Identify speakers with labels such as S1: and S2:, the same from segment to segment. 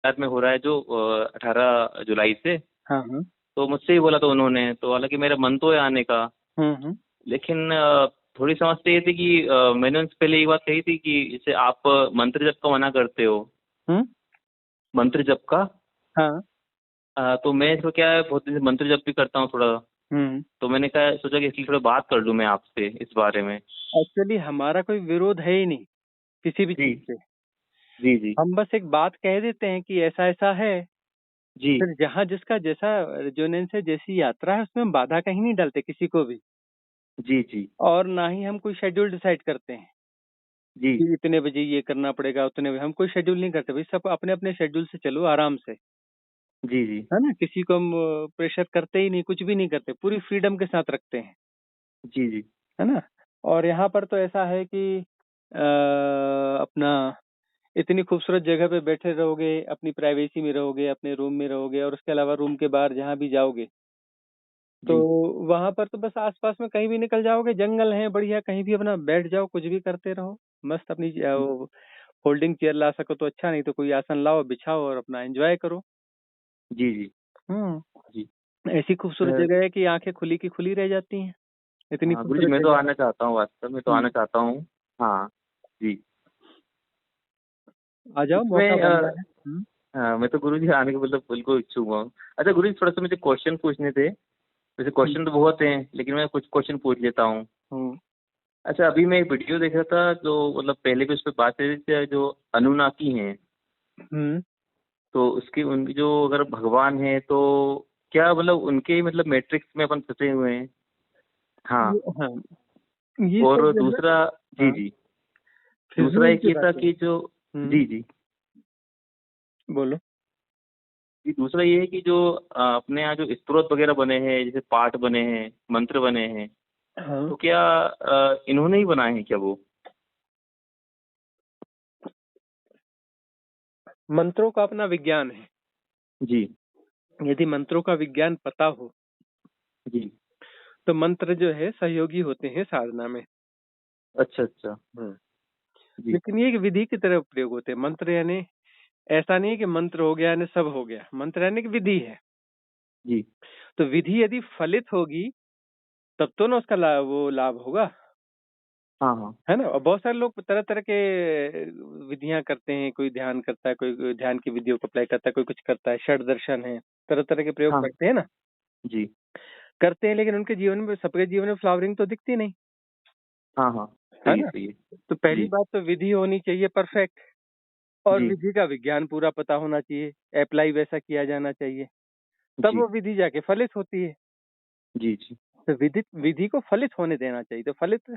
S1: साथ में हो रहा है जो 18 जुलाई से।
S2: हाँ हाँ।
S1: तो मुझसे ही बोला था उन्होंने, तो हालांकि मेरा मन तो है आने का,
S2: हम्म।
S1: लेकिन थोड़ी समस्या ये थी कि मैंने उनसे पहले एक बात कही थी कि जैसे आप मंत्र जप का मना करते हो,
S2: हम्म।
S1: मंत्र जप का।
S2: हाँ।
S1: तो मैं तो क्या है, बहुत दिन से मंत्र जप भी करता हूँ थोड़ा।
S2: हम्म।
S1: तो मैंने कहा सोचा कि इसलिए थोड़ा बात कर लूँ मैं आपसे इस बारे में।
S2: एक्चुअली हमारा कोई विरोध है ही नहीं किसी भी
S1: जी
S2: चीज से।
S1: जी जी
S2: हम बस एक बात कह देते हैं कि ऐसा ऐसा है।
S1: जी
S2: फिर जहाँ जिसका जैसा रेजोनेंस है, जैसी यात्रा है, उसमें हम बाधा कहीं नहीं डालते किसी को भी।
S1: जी जी
S2: और ना ही हम कोई शेड्यूल डिसाइड करते हैं
S1: जी
S2: कि इतने बजे ये करना पड़ेगा, उतने बजे। हम कोई शेड्यूल नहीं करते भाई, सब अपने अपने शेड्यूल से चलो आराम से।
S1: जी जी
S2: है ना, किसी को हम प्रेशर करते ही नहीं, कुछ भी नहीं करते, पूरी फ्रीडम के साथ रखते हैं।
S1: जी जी
S2: है ना। और यहाँ पर तो ऐसा है कि अपना इतनी खूबसूरत जगह पे बैठे रहोगे, अपनी प्राइवेसी में रहोगे, अपने रूम में रहोगे, और उसके अलावा रूम के बाहर जहाँ भी जाओगे तो
S1: जी
S2: वहां पर तो बस आसपास में कहीं भी निकल जाओगे, जंगल है बढ़िया, कहीं भी अपना बैठ जाओ, कुछ भी करते रहो। मस्त अपनी फोल्डिंग चेयर ला सको तो अच्छा, नहीं तो कोई आसन लाओ, बिछाओ और अपना एंजॉय करो।
S1: जी जी
S2: हम्म।
S1: जी।
S2: ऐसी खूबसूरत जगह है कि आंखें खुली की खुली रह जाती हैं, इतनी
S1: हाँ गुरु जी,
S2: खूबसूरत
S1: मैं तो
S2: जगह है।
S1: आना चाहता हूँ, वास्तव में तो आना
S2: हम्म।
S1: चाहता हूँ। हाँ जी।
S2: आ जाओ, मौका
S1: इसमें
S2: बन रहा है। हम्म।
S1: मैं तो गुरु जी आने के मतलब बिल्कुल इच्छुक हूँ। अच्छा गुरु जी, थोड़ा सा मुझे क्वेश्चन पूछने थे। वैसे
S2: हम्म।
S1: क्वेश्चन तो बहुत हैं, लेकिन मैं कुछ क्वेश्चन पूछ लेता हूँ।
S2: हम्म।
S1: अच्छा, अभी मैं एक वीडियो देख रहा था, जो मतलब पहले भी उस पर बात कर रही थी, जो अनुनाकी हैं,
S2: हम्म।
S1: तो उसकी उनकी जो अगर भगवान है तो क्या मतलब उनके मतलब मैट्रिक्स में अपन फंसे हुए हैं। हाँ।
S2: हाँ, ये सब
S1: और
S2: जो है।
S1: दूसरा, जी
S2: हाँ,
S1: जी, दूसरा
S2: फिजूल
S1: एक
S2: की
S1: ये था
S2: बातें।
S1: कि जो,
S2: हम्म।
S1: जी जी
S2: बोलो।
S1: जी, दूसरा ये है कि जो अपने यहाँ जो स्तोत्र वगैरह बने हैं, जैसे पाठ बने हैं, मंत्र बने हैं,
S2: हाँ,
S1: तो क्या इन्होंने ही बनाए हैं क्या वो?
S2: मंत्रों का अपना विज्ञान है।
S1: जी
S2: यदि मंत्रों का विज्ञान पता हो
S1: जी।
S2: तो मंत्र जो है सहयोगी होते हैं साधना में।
S1: अच्छा अच्छा।
S2: हम्म।
S1: जी
S2: लेकिन ये एक विधि की तरह प्रयोग होते हैं मंत्र, यानी ऐसा नहीं है कि मंत्र हो गया यानी सब हो गया। मंत्र यानी कि विधि है।
S1: जी।
S2: तो विधि यदि फलित होगी तब तो ना उसका वो लाभ होगा।
S1: हाँ हाँ।
S2: है ना। और बहुत सारे लोग तरह तरह के विधियां करते हैं, कोई ध्यान करता है, कोई ध्यान की विधियों को अप्लाई करता है, कोई कुछ करता है, षड दर्शन है, तरह तरह के प्रयोग
S1: हाँ
S2: करते हैं ना।
S1: जी।
S2: करते हैं, लेकिन उनके जीवन में, सबके जीवन में फ्लावरिंग तो दिखती नहीं।
S1: हाँ हाँ।
S2: है
S1: सही है
S2: ना।
S1: सही है।
S2: तो पहली
S1: जी
S2: बात तो विधि होनी चाहिए परफेक्ट, और
S1: जी
S2: विधि का विज्ञान पूरा पता होना चाहिए, अप्लाई वैसा किया जाना चाहिए, तब
S1: जी
S2: वो विधि जाके फलित होती है।
S1: जी जी
S2: तो विधि विधि को फलित होने देना चाहिए। तो फलित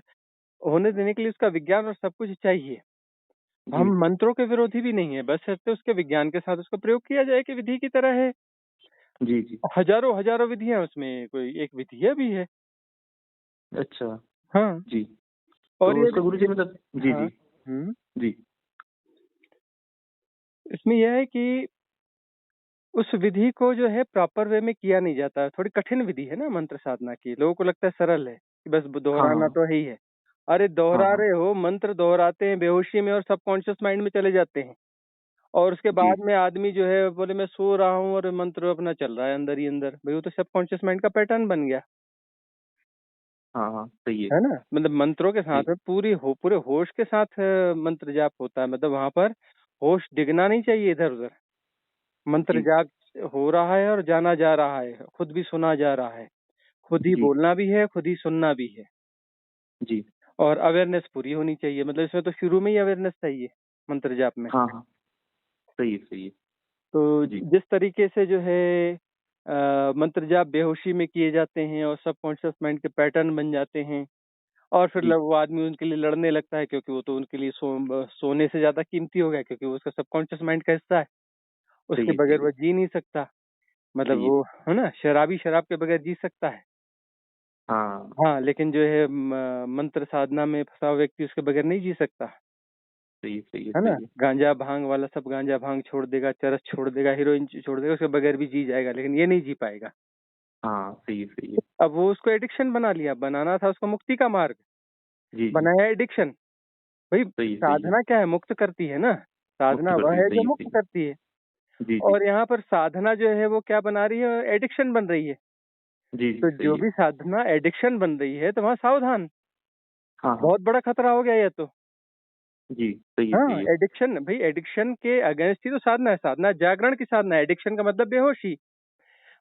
S2: होने देने के लिए उसका विज्ञान और सब कुछ चाहिए। हम
S1: जी
S2: मंत्रों के विरोधी भी नहीं है, बस सिर्फ उसके विज्ञान के साथ उसका प्रयोग किया जाए कि विधि की तरह है।
S1: जी जी।
S2: हजारों हजारों विधियां, उसमें कोई एक विधि है भी है।
S1: अच्छा।
S2: हाँ।
S1: जी।
S2: और
S1: तो
S2: ये
S1: उसका गुरु जी मतलब, जी
S2: हाँ।
S1: जी
S2: हम्म।
S1: जी
S2: इसमें यह है कि उस विधि को जो है प्रॉपर वे में किया नहीं जाता। थोड़ी कठिन विधि है ना मंत्र साधना की। लोगों को लगता है सरल है कि बस
S1: हाँ
S2: दोहराना
S1: हाँ
S2: तो है ही है। अरे
S1: हाँ
S2: दोहरा
S1: हाँ।
S2: रहे हो, मंत्र दोहराते हैं बेहोशी में और सबकॉन्शियस माइंड में चले जाते हैं। और उसके
S1: जी।
S2: बाद में आदमी जो है बोले मैं सो रहा हूँ और मंत्र अपना चल रहा है अंदर ही अंदर। भाई वो तो सबकॉन्शियस माइंड का पैटर्न बन गया।
S1: हाँ हाँ सही है।
S2: है ना। मतलब मंत्रों के साथ
S1: जी
S2: में पूरे होश के साथ मंत्र जाप होता है। मतलब वहां पर होश डिगना नहीं चाहिए इधर उधर। मंत्र
S1: जी
S2: जाप हो रहा है और जाना जा रहा है, खुद भी सुना जा रहा है, खुद ही
S1: जी
S2: बोलना भी है, खुद ही सुनना भी है।
S1: जी।
S2: और अवेयरनेस पूरी होनी चाहिए। मतलब इसमें तो शुरू में ही अवेयरनेस चाहिए मंत्र जाप में।
S1: हाँ हाँ सही है सही है।
S2: तो
S1: जी
S2: जिस तरीके से जो है मंत्र जाप बेहोशी में किए जाते हैं और सबकॉन्शियस माइंड के पैटर्न बन जाते हैं, और फिर
S1: जी।
S2: वो आदमी उनके लिए लड़ने लगता है, क्योंकि वो तो उनके लिए सोने से ज्यादा कीमती हो गया, क्योंकि वो उसका सबकॉन्शियस माइंड का हिस्सा है।
S1: सही
S2: उसके
S1: है
S2: बगैर
S1: सही है
S2: वो जी नहीं सकता। मतलब
S1: सही है।
S2: वो, है ना, शराबी शराब के बगैर जी सकता है।
S1: हाँ
S2: हाँ, लेकिन जो है मंत्र साधना में फंसा हुआ व्यक्ति उसके बगैर नहीं जी सकता।
S1: सही है सही है
S2: है ना।
S1: सही है।
S2: गांजा भांग वाला सब गांजा भांग छोड़ देगा, चरस छोड़ देगा, हीरोइन छोड़ देगा, उसके बगैर भी जी जाएगा, लेकिन ये नहीं जी पाएगा।
S1: हाँ सही है सही है।
S2: अब वो उसको एडिक्शन बना लिया, बनाना था उसको मुक्ति का मार्ग,
S1: जी जी
S2: बनाया एडिक्शन। भाई
S1: सही है सही है।
S2: साधना क्या है, मुक्त करती है ना।
S1: मुक्त
S2: साधना
S1: कर
S2: वह
S1: दी,
S2: है
S1: सही
S2: जो
S1: है
S2: मुक्त
S1: सही है।
S2: करती है।
S1: जी, जी।
S2: और यहाँ पर साधना जो है वो क्या बना रही है, एडिक्शन बन रही है।
S1: जी, जी,
S2: तो
S1: सही
S2: जो
S1: है।
S2: भी साधना एडिक्शन बन रही है तो वहाँ सावधान,
S1: हाँ, हाँ।
S2: बहुत बड़ा खतरा हो गया ये तो।
S1: जी, सही है,
S2: हाँ,
S1: सही है।
S2: एडिक्शन भाई, एडिक्शन के अगेंस्ट ही तो साधना है। साधना जागरण की साधना है, एडिक्शन का मतलब बेहोशी।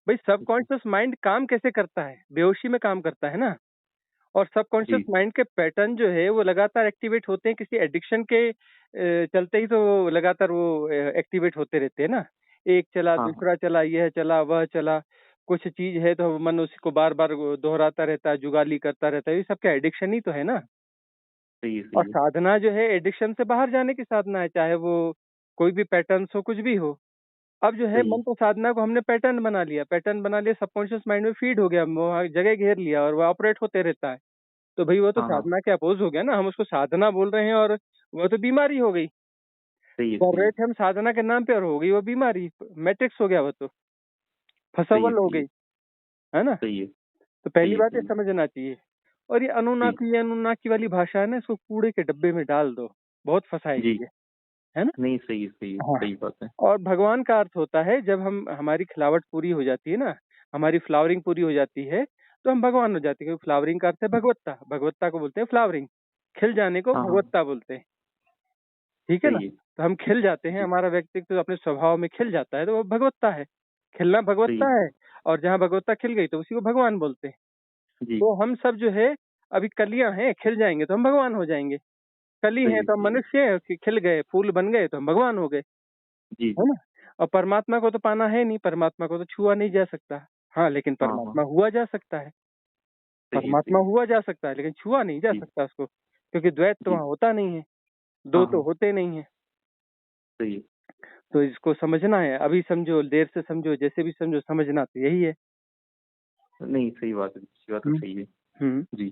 S2: भाई सबकॉन्शियस माइंड काम कैसे करता है? बेहोशी में काम करता है ना। और सबकॉन्शियस
S1: जी,
S2: माइंड के पैटर्न जो है वो लगातार एक्टिवेट होते हैं किसी एडिक्शन के चलते ही तो वो लगातार वो एक्टिवेट होते रहते हैं ना। एक चला,
S1: हाँ, हाँ।
S2: दूसरा चला, यह चला, वह चला। कुछ चीज़ है तो मन उसको बार-बार वो दोहराता रहता है, जुगाली करता रहता है। ये सब क्या एडिक्शन ही तो है ना।
S1: सही है,
S2: और
S1: सही है।
S2: साधना जो है एडिक्शन से बाहर जाने की साधना है, चाहे वो कोई भी पैटर्न्स हो, कुछ भी हो। अब जो है
S1: सही है।
S2: मंत्र साधना को हमने पैटर्न बना लिया, सबकॉन्शियस माइंड में फीड हो गया, वो वहाँ जगह घेर लिया और वो ऑपरेट होते रहता है। तो भई वो तो
S1: हाँ, हाँ।
S2: साधना के अपोज़ हो गया ना, हम उसको साधना बोल रहे हैं और वो तो बीमारी हो गई।
S1: सही है,
S2: कर
S1: सही
S2: रहे
S1: है।
S2: थे हम साधना के नाम पे और हो गई वो बीमारी, मैट्रिक्स हो गया वो तो,
S1: सही है,
S2: फसव्वल हो
S1: सही है।
S2: गई, है ना?
S1: सही है।
S2: तो
S1: सही
S2: पहली
S1: है,
S2: बात ये
S1: सही है।
S2: समझना चाहिए। और
S1: जी,
S2: ये अनुन्नाकी वाली भाषा है ना, इसको कूड़े के डब्बे में डाल दो, बहुत
S1: जी।
S2: फँसाएगी ये, है ना?
S1: नहीं, सही है,
S2: हाँ,
S1: सही बात है।
S2: और भगवान का अर्थ होता है जब हम हमारी खिलावट पूरी हो जाती है ना, हमारी फ्लावरिंग पूरी हो जाती है, तो हम भगवान हो जाते हैं, क्योंकि फ्लावरिंग का अर्थ है भगवत्ता, भगवत्ता को बोलते हैं फ्लावरिंग, खिल जाने को
S1: हाँ, हाँ।
S2: भगवत्ता बोलते हैं, ठीक है ना?
S1: सही है।
S2: तो हम खिल जाते हैं,
S1: जी,
S2: हमारा व्यक्तित्व अपने स्वभाव में खिल जाता है, तो वो भगवत्ता है, खिलना
S1: सही
S2: भगवत्ता
S1: है।
S2: है। और जहाँ भगवत्ता खिल गई तो उसी को भगवान बोलते हैं।
S1: जी,
S2: तो हम सब जो है अभी कलियाँ हैं, खिल जाएँगे तो हम भगवान हो जाएँगे। कली हैं तो हम
S1: सही है।
S2: मनुष्य हैं, खिल गए, फूल बन गए तो हम भगवान हो गए।
S1: जी,
S2: है
S1: जी।
S2: ना? और परमात्मा को तो पाना है नहीं, परमात्मा को तो छुआ नहीं जा सकता। हाँ, लेकिन
S1: हाँ, हाँ।
S2: परमात्मा हुआ जा सकता है।
S1: सही
S2: परमात्मा
S1: है।
S2: हुआ जा सकता है, लेकिन छुआ नहीं जा
S1: जी,
S2: सकता उसको, क्योंकि द्वैत तो
S1: जी।
S2: वहाँ होता नहीं है,
S1: हाँ,
S2: 2 तो
S1: हाँ।
S2: होते नहीं हैं।
S1: सही है।
S2: तो इसको समझना है, अभी समझो, देर से समझो, जैसे भी समझो, समझना तो यही है।
S1: नहीं, सही बात तो
S2: हुँ,
S1: सही है।
S2: हुँ,
S1: जी।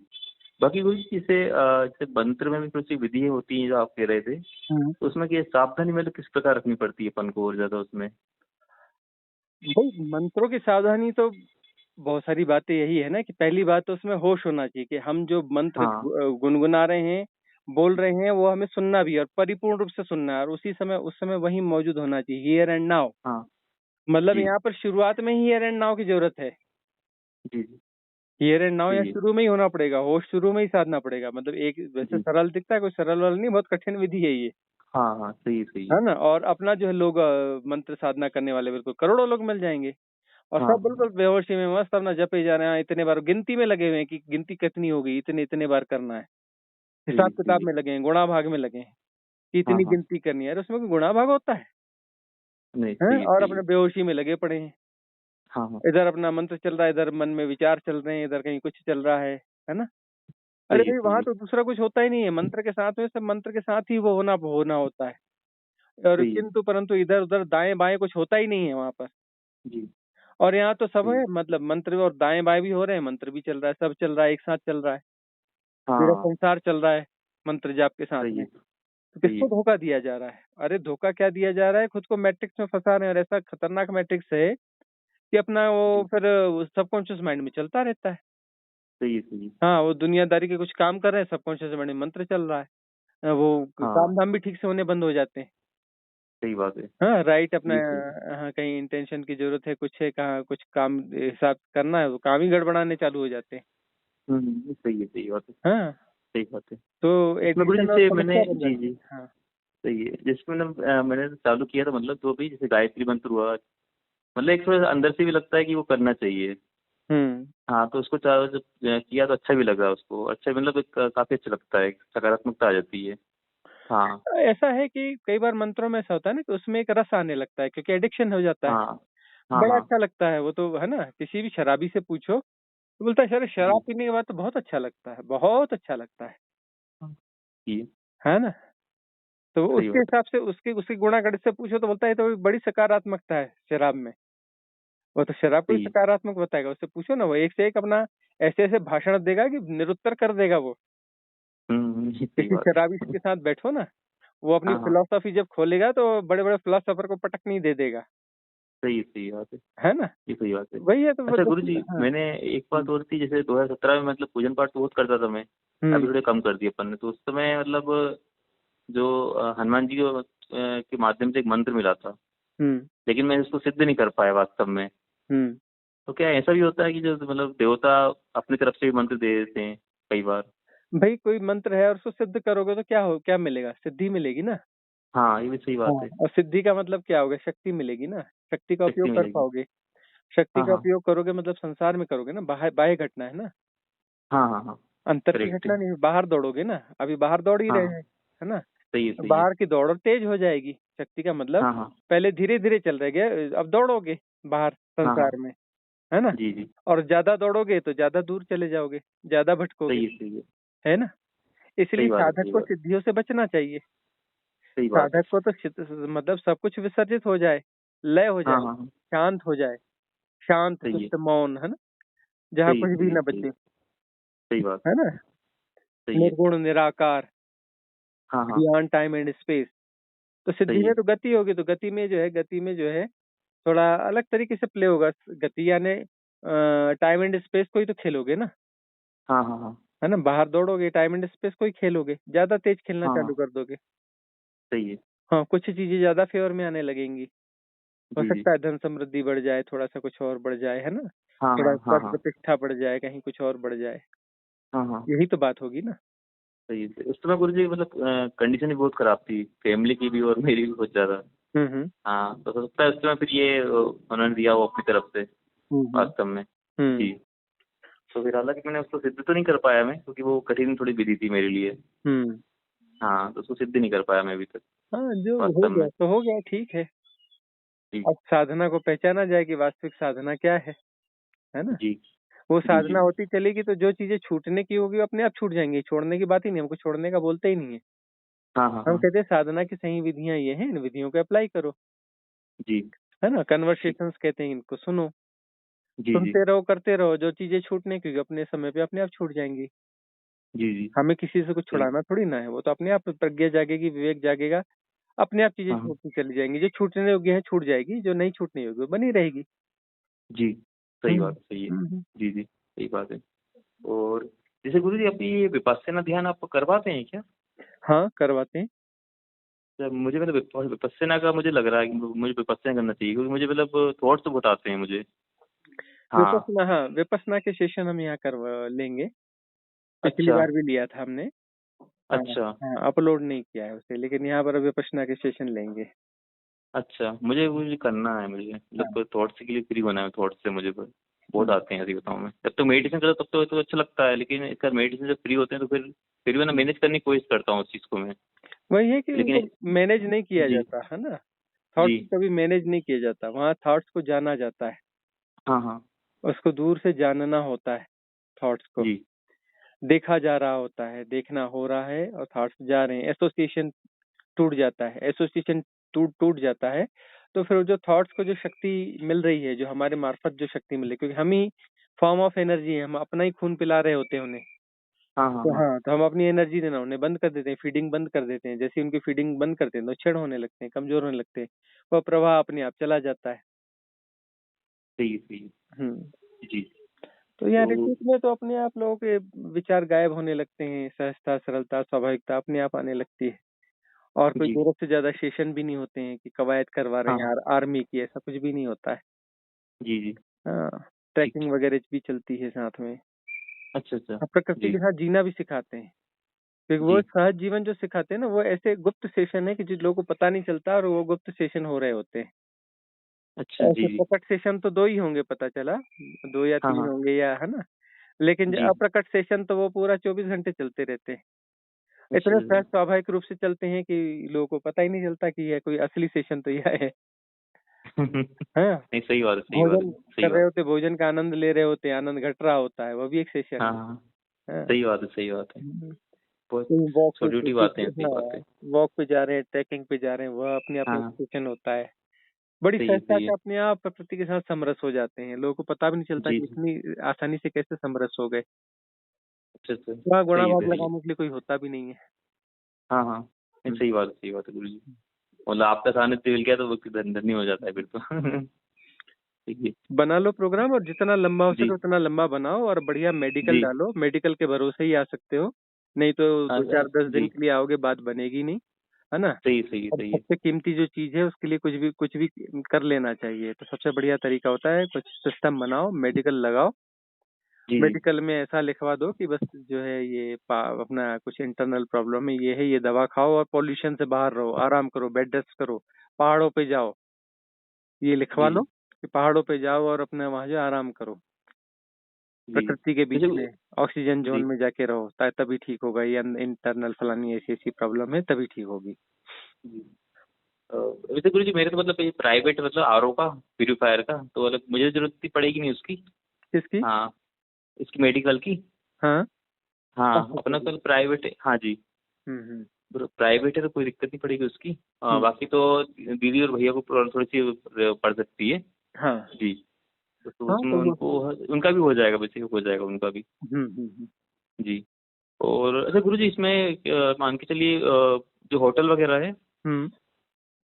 S1: बाकी कोई जैसे जैसे मंत्र में भी कुछ विधि होती हैं जो आप कह रहे थे,
S2: हुँ।
S1: तो उसमें क्या सावधानी मतलब किस प्रकार रखनी पड़ती है अपन को और ज़्यादा उसमें?
S2: भई मंत्रों की सावधानी तो बहुत सारी बातें यही है ना कि पहली बात तो उसमें होश होना चाहिए कि हम जो मंत्र
S1: हाँ,
S2: गुनगुना रहे हैं, बोल रहे हैं, वो हमें सुनना भी है और परिपूर्ण रूप से सुनना है और उसी समय उस समय वहीं मौजूद होना चाहिए, हियर एंड नाउ।
S1: हाँ।
S2: मतलब
S1: जी।
S2: यहाँ पर शुरुआत में ही हियर एंड नाउ की ज़रूरत है।
S1: जी, जी।
S2: हियर एंड नाउ यहाँ
S1: सही है।
S2: शुरू में ही होना पड़ेगा, होश शुरू में ही साधना पड़ेगा। मतलब एक वैसे
S1: जी।
S2: सरल दिखता है, कोई सरल वाला नहीं, बहुत कठिन विधि है ये,
S1: हाँ, हाँ। सही है।
S2: है ना? और अपना जो है लोग मंत्र साधना करने वाले बिल्कुल करोड़ों लोग मिल जाएँगे और
S1: हाँ,
S2: सब
S1: हाँ।
S2: बिल्कुल बेहोशी में मस्त अपना जपे जा रहे हैं, इतने बार गिनती में लगे हुए हैं कि गिनती कितनी हो गई, इतने-इतने बार करना है।
S1: सही
S2: हिसाब-किताब
S1: है।
S2: में लगे हैं, गुणा भाग में लगे हैं, कि
S1: हाँ,
S2: इतनी
S1: हाँ।
S2: गिनती करनी है। अरे उसमें कोई गुणा भाग होता है?
S1: नहीं,
S2: हैं? और
S1: सही है।
S2: अपने बेहोशी में लगे पड़े हैं।
S1: हाँ, हाँ।
S2: इधर अपना मंत्र चल रहा है, इधर मन में विचार चल रहे हैं, इधर कहीं कुछ चल रहा है ना? अरे भाई
S1: सही
S2: वहाँ
S1: है।
S2: तो दूसरा कुछ होता ही नहीं है, मंत्र के साथ में सब मंत्र के साथ ही वो होना होता है। और
S1: सही है।
S2: किंतु परंतु इधर-उधर दाएँ-बाएँ कुछ होता ही नहीं है वहाँ पर।
S1: जी,
S2: और यहाँ तो सब
S1: सही है।
S2: है, मतलब मंत्र और दाएँ-बाएँ भी हो रहे हैं, मंत्र भी चल रहा है, सब चल रहा है, एक साथ चल रहा है। पूरा
S1: हाँ,
S2: संसार चल रहा है मंत्र जाप के साथ
S1: सही
S2: में।
S1: है।
S2: तो
S1: सही है।
S2: किसको धोखा दिया जा रहा है? अरे धोखा क्या दिया जा रहा है, खुद को मैट्रिक्स में फँसा रहे हैं और ऐसा खतरनाक मैट्रिक्स है कि अपना वो
S1: जी,
S2: फिर सबकॉन्शियस माइंड में चलता रहता है।
S1: सही है।
S2: हाँ, वो दुनियादारी के कुछ काम कर रहे हैं, सबकॉन्शियस माइंड में मंत्र चल रहा है। वो
S1: हाँ,
S2: काम-धाम भी ठीक से होने बंद हो जाते हैं।
S1: सही बात है।
S2: हाँ, राइट अपना
S1: जी, सही है।
S2: हाँ, कहीं इंटेंशन की ज़रूरत है, कुछ है, कहाँ कुछ काम हिसाब करना है, वो काम ही गड़बड़ाने चालू हो जाते हैं।
S1: सही बात है।
S2: हाँ,
S1: सही बात है।
S2: तो
S1: इसमें गुरुजी
S2: एडिक्शन और
S1: से मैंने
S2: समस्या बन
S1: जी,
S2: जाती
S1: जी,
S2: है। हाँ।
S1: सही है। जिसमें ना मैंने तो चालू किया था मतलब तो भी जैसे गायत्री मंत्र हुआ, मतलब एक थोड़ा अंदर से भी लगता है कि वो करना चाहिए।
S2: हुँ।
S1: हाँ, तो उसको जब किया तो अच्छा भी लगा उसको। अच्छा मतलब एक काफ़ी अच्छा लगता है, एक सकारात्मकता आ जाती है। हाँ,
S2: ऐसा है कि कई बार मंत्रों में ऐसा होता है ना कि उसमें एक रस आने लगता है क्योंकि एडिक्शन हो जाता है।
S1: हाँ। हाँ,
S2: बड़ा
S1: हाँ।
S2: अच्छा लगता है वो तो, है ना? किसी भी शराबी से पूछो, तो बोलता है, "अरे! शराब
S1: जी।
S2: पीने के बाद तो बहुत अच्छा लगता है, बहुत अच्छा लगता है।"
S1: हाँ, जी,
S2: है ना? तो
S1: सही
S2: उसके
S1: बात है।
S2: हिसाब से उसके उसके गुणागणित से पूछो तो बोलता है, "ये तो बड़ी सकारात्मकता है शराब में।" वो तो शराब को ही
S1: सही है।
S2: सकारात्मक बताएगा, उससे पूछो ना, वो एक से एक अपना ऐसे-ऐसे भाषण देगा कि निरुत्तर कर देगा वो।
S1: सही
S2: किसी
S1: बात है।
S2: शराबी के साथ बैठो ना, वो अपनी
S1: हाँ, हाँ।
S2: फिलॉसफी जब खोलेगा तो बड़े-बड़े फिलॉसफर को पटकनी दे देगा।
S1: सही बात है।
S2: है ना?
S1: ये सही बात है।
S2: वही है तो वो
S1: अच्छा
S2: जब
S1: गुरुजी,
S2: हाँ।
S1: मैंने एक बात
S2: हुँ,
S1: और थी जैसे 2017 में मतलब पूजन पाठ तो बहुत करता था मैं। अभी
S2: हुँ,
S1: थोड़े कम कर दिए अपन ने। तो उस समय मतलब जो हनुमान जी के माध्यम से एक मंत्र मिला था। लेकिन मैं इसको सिद्ध नहीं कर पाया वास्तव में। तो क्या ऐसा भी होता है कि जो मतलब देवता अपनी तरफ से भी मंत्र दे देते हैं कई बार?
S2: भाई कोई मंत्र है और उसको सिद्ध करोगे तो क्या मिलेगा? सिद्धि मिलेगी ना।
S1: हाँ, ये भी सही बात
S2: हाँ,
S1: है।
S2: और सिद्धि का मतलब क्या होगा? शक्ति मिलेगी ना, शक्ति का
S1: शक्ति
S2: उपयोग कर
S1: मिलेगी।
S2: पाओगे। शक्ति
S1: हाँ,
S2: का
S1: हाँ।
S2: उपयोग करोगे मतलब संसार में करोगे ना, बाहर बाह्य घटना है ना,
S1: हाँ, हाँ, हाँ।
S2: अंतर की
S1: करेक्ट है।
S2: घटना नहीं है। बाहर दौड़ोगे ना, अभी बाहर दौड़ ही
S1: हाँ,
S2: रहे
S1: हाँ।
S2: हैं, है ना।
S1: सही है,
S2: तो
S1: सही है।
S2: बाहर की दौड़ और तेज हो जाएगी। शक्ति का मतलब
S1: हाँ, हाँ।
S2: पहले धीरे धीरे चल रहे गए, अब दौड़ोगे बाहर
S1: हाँ, हाँ।
S2: संसार में, है ना।
S1: जी, जी।
S2: और ज्यादा दौड़ोगे तो ज्यादा दूर चले जाओगे, ज्यादा भटकोगे,
S1: सही है, सही है।
S2: है ना। इसलिए
S1: सही बात है,
S2: साधक
S1: सही
S2: को
S1: बात है।
S2: सिद्धियों से बचना चाहिए।
S1: सही बात है।
S2: साधक को तो मतलब सब कुछ विसर्जित हो जाए, लय हो
S1: हाँ,
S2: जाए,
S1: हाँ, हाँ।
S2: शांत हो जाए, शांत
S1: सही है,
S2: चित्त मौन, है ना, जहाँ
S1: सही है,
S2: कुछ भी
S1: सही है,
S2: न
S1: सही है।
S2: बचे,
S1: सही बात
S2: है
S1: है।
S2: ना।
S1: सही है।
S2: निर्गुण निराकार,
S1: हाँ, हाँ।
S2: Beyond time and space. तो सिद्धि
S1: सही
S2: में
S1: है।
S2: तो गति होगी, तो गति में जो है थोड़ा अलग तरीके से प्ले होगा। गति यानी टाइम एंड स्पेस को ही तो खेलोगे ना,
S1: हाँ, हाँ, हाँ।
S2: है ना। बाहर दौड़ोगे, टाइम एंड स्पेस को ही खेलोगे, ज्यादा तेज खेलना
S1: हाँ,
S2: चालू
S1: हाँ।
S2: कर दोगे।
S1: सही है।
S2: हाँ, कुछ चीजें ज्यादा फेवर में आने लगेंगी। हो
S1: जी, जी।
S2: सकता है धन समृद्धि बढ़ जाए, थोड़ा सा कुछ और बढ़ जाए, है ना।
S1: हाँ,
S2: थोड़ा
S1: हाँ, हाँ,
S2: पद
S1: हाँ।
S2: प्रतिष्ठा बढ़ जाए, कहीं कुछ और बढ़ जाए,
S1: हाँ, हाँ।
S2: यही तो बात होगी ना।
S1: सही है। उस समय गुरुजी मतलब कंडीशन भी बहुत खराब थी, फैमिली की भी और मेरी भी बहुत ज़्यादा।
S2: हम्म।
S1: हाँ, तो हो सकता है उस समय फिर ये उन्होंने दिया हो अपनी तरफ से
S2: हम्म।
S1: वास्तव में।
S2: हम्म।
S1: जी। तो फिर हालाँकि मैंने उसको सिद्ध तो नहीं कर पाया मैं, क्योंकि वो कठिन थोड़ी विधि थी मेरे लिए।
S2: हम्म।
S1: हाँ, तो उसको सिद्ध नहीं कर पाया मैं अभी तक
S2: हाँ, जो हो
S1: वास्तव
S2: गया
S1: में।
S2: तो हो गया, ठीक है।
S1: जी,
S2: अब साधना को पहचाना जाए कि वास्तविक साधना क्या है ना।
S1: जी,
S2: वो
S1: जी, जी।
S2: साधना होती चलेगी तो जो चीजें छूटने की होगी वो अपने आप छूट जाएंगी। छोड़ने की बात ही नहीं, हमको छोड़ने का बोलते ही नहीं है।
S1: हाँ, हाँ,
S2: हम
S1: हाँ।
S2: कहते हैं साधना की सही विधियां ये हैं, इन विधियों को अप्लाई करो,
S1: जी,
S2: है ना।
S1: ठीक।
S2: कन्वर्सेशंस कहते हैं इनको, सुनो,
S1: जी, जी।
S2: सुनते रहो, करते रहो। जो चीजें छूटने की अपने समय पे अपने आप छूट जाएंगी।
S1: जी, जी।
S2: हमें किसी से कुछ
S1: सही।
S2: छुड़ाना थोड़ी ना है, वो तो अपने आप प्रज्ञा जागेगी, विवेक जागेगा, अपने आप चीजें
S1: हाँ, हाँ।
S2: छूटती चली जाएंगी। जो छूटने योग्य है छूट जाएगी, जो नहीं छूटने योग्य वो बनी रहेगी।
S1: जी, सही
S2: हम्म।
S1: बात है, सही है।
S2: हम्म।
S1: जी, जी, सही बात है। और जैसे गुरुजी अभी ये विपस्सना ध्यान आप करवाते हैं क्या?
S2: हाँ, करवाते हैं।
S1: तो मुझे मतलब विपस्सना का मुझे लग रहा है कि मुझे विपस्सना करना चाहिए, क्योंकि मुझे मतलब थॉट्स बहुत आते हैं मुझे। हाँ।
S2: विपස්සना, हाँ, विपස්සना के सेशन हम यहाँ करवा लेंगे। पिछली
S1: अच्छा,
S2: बार भी लिया था हमने। हाँ।
S1: अच्छा,
S2: हाँ, अपलोड नहीं किया है उसे, लेकिन यहाँ पर विपස්සना के सेशन लेंगे।
S1: अच्छा। मुझे मुझे करना है, मुझे
S2: हाँ।
S1: मतलब थॉट्स के लिए फ्री होना है। थॉट्स से मुझे बहुत
S2: हम्म।
S1: आते हैं, सही बताऊँ मैं। जब तो मेडिटेशन करो तब तो अच्छा लगता है, लेकिन इसका मेडिटेशन जब फ्री होते हैं तो फिर मैं ना मैनेज करने की कोशिश करता हूँ उस चीज़ को मैं।
S2: वही है कि उनको
S1: लेकिन
S2: मैनेज नहीं किया
S1: जी,
S2: जाता, है ना।
S1: जी।
S2: थॉट्स को कभी मैनेज नहीं किया जाता, वहाँ थॉट्स को जाना जाता है।
S1: हाँ, हाँ।
S2: उसको दूर से जानना होता है। थॉट्स को
S1: जी,
S2: देखा जा रहा होता है, देखना हो रहा है और थॉट्स जा रहे हैं। एसोसिएशन टूट जाता है, एसोसिएशन टूट टूट जाता है। तो फिर जो थॉट्स को जो शक्ति मिल रही है, जो हमारे मार्फत जो शक्ति मिल रही है, क्योंकि हम ही फॉर्म ऑफ एनर्जी है, हम अपना ही खून पिला रहे होते हैं उन्हें।
S1: हाँ, हाँ,
S2: तो
S1: हाँ।
S2: हाँ, तो हम अपनी एनर्जी देना उन्हें बंद कर देते हैं, फीडिंग बंद कर देते हैं। जैसे ही उनकी फीडिंग बंद करते हैं तो क्षीण होने लगते हैं, कमजोर होने लगते हैं। वह प्रवाह अपने आप चला जाता है।
S1: सही है, सही है।
S2: हम्म।
S1: जी।
S2: तो यहाँ
S1: तो
S2: रिट्रीट में तो अपने आप लोगों के विचार गायब होने लगते हैं, सहजता, सरलता, स्वाभाविकता अपने आप आने लगती है। और कोई
S1: जी।
S2: जरूरत से ज्यादा सेशन भी नहीं होते हैं कि कवायद करवा रहे
S1: हाँ,
S2: हैं
S1: हाँ।
S2: आर्मी की, ऐसा कुछ भी नहीं होता है।
S1: जी, जी।
S2: हाँ,
S1: ठीक।
S2: ट्रैकिंग वगैरह भी चलती है साथ में।
S1: अच्छा, अच्छा।
S2: और प्रकृति
S1: जी,
S2: के साथ जीना भी सिखाते हैं, क्योंकि वो
S1: जी।
S2: सहज जीवन जो सिखाते हैं ना, वो ऐसे गुप्त सेशन है कि जिन लोगों को पता नहीं चलता और वो गुप्त सेशन हो रहे होते हैं।
S1: अच्छा,
S2: ऐसे
S1: जी, जी।
S2: प्रकट सेशन तो 2 ही होंगे, पता चला, 2 या
S1: हाँ,
S2: 3
S1: हाँ।
S2: होंगे, या है ना। लेकिन जो
S1: जी।
S2: अप्रकट सेशन तो वो पूरा 24 घंटे चलते रहते हैं।
S1: अच्छा,
S2: इतने सहज
S1: अच्छा।
S2: स्वाभाविक रूप से चलते हैं कि लोगों को पता ही नहीं चलता कि यह कोई असली सेशन तो यह है। हाँ,
S1: नहीं, सही बात है, सही बात है,
S2: भोजन
S1: सही
S2: कर रहे
S1: बात।
S2: होते, भोजन का आनंद ले रहे होते, आनंद घट रहा होता है, वो भी एक सेशन
S1: हाँ,
S2: है।
S1: हाँ।
S2: हाँ।
S1: सही बात है, सही बात है।
S2: हम्म।
S1: बहुत
S2: कहीं वॉक पे
S1: छोटी-छोटी बातें हैं, सही
S2: हाँ,
S1: बात है।
S2: वॉक पे जा रहे हैं, ट्रैकिंग पे जा रहे हैं, वह अपने आप
S1: हाँ,
S2: में
S1: हाँ।
S2: सेशन होता है। बड़ी
S1: सही है,
S2: सहजता
S1: सही
S2: से
S1: है।
S2: अपने आप प्रकृति के साथ समरस हो जाते हैं। लोगों को पता भी नहीं चलता
S1: जी,
S2: कि
S1: जी।
S2: इतनी आसानी से कैसे समरस हो गए।
S1: अच्छा, अच्छा।
S2: वहाँ गुणा
S1: सही है,
S2: भाग
S1: सही है।
S2: लगाने के लिए कोई होता भी नहीं है।
S1: हाँ, हाँ। नहीं,
S2: हम्म।
S1: सही बात है गुरुजी। मतलब आपका सानिध्य मिल गया तो वो धन्य हो जाता है फिर तो। ठीक है।
S2: बना लो प्रोग्राम, और जितना लंबा हो
S1: जी।
S2: सके उतना लंबा बनाओ, और बढ़िया मेडिकल
S1: जी।
S2: डालो। मेडिकल के भरोसे ही आ सकते हो, नहीं तो दो
S1: अच्छा,
S2: चार 10 दिन
S1: जी।
S2: के लिए आओगे, बात बनेगी नहीं। है ना?
S1: सही सही है,
S2: और
S1: सही है।
S2: सबसे कीमती जो चीज़ है उसके लिए कुछ भी कर लेना चाहिए। तो सबसे बढ़िया तरीका होता है कुछ सिस्टम बनाओ, मेडिकल लगाओ।
S1: जी जी।
S2: मेडिकल में ऐसा लिखवा दो कि बस जो है ये अपना कुछ इंटरनल प्रॉब्लम है, ये दवा खाओ और पॉल्यूशन से बाहर रहो, आराम करो, बेड रेस्ट करो, पहाड़ों पे जाओ। ये लिखवा
S1: जी
S2: लो कि पहाड़ों पे जाओ और अपने वहाँ जो आराम करो,
S1: जी।
S2: प्रकृति के बीच
S1: जैसे
S2: में, ऑक्सीजन जोन
S1: जी
S2: में जाके रहो, तभी ठीक होगा। ये इंटरनल फलानी ऐसी प्रॉब्लम है, तभी ठीक होगी।
S1: जी। वैसे गुरु जी मेरे तो मतलब ये प्राइवेट मतलब आरओ का, प्यूरीफायर का, तो मतलब मुझे जरूरत ही पड़ेगी नहीं उसकी।
S2: किसकी?
S1: हाँ, इसकी मेडिकल की।
S2: हाँ।
S1: हाँ,
S2: अच्छा
S1: अपना
S2: जी।
S1: कल प्राइवेट है, हाँ जी।
S2: हम्म।
S1: प्राइवेट है तो कोई दिक्कत नहीं पड़ेगी उसकी।
S2: हम्म।
S1: बाकी तो दीदी और भैया को थोड़ी सी पड़ सकती है।
S2: हाँ।
S1: जी। तो
S2: हाँ
S1: उसमें
S2: तो वो
S1: उनको उनका भी हो जाएगा, वैसे हो जाएगा उनका भी।
S2: हम्म।
S1: जी। और अच्छा गुरु जी इसमें मान के चलिए जो होटल वगैरह है,
S2: हम्म।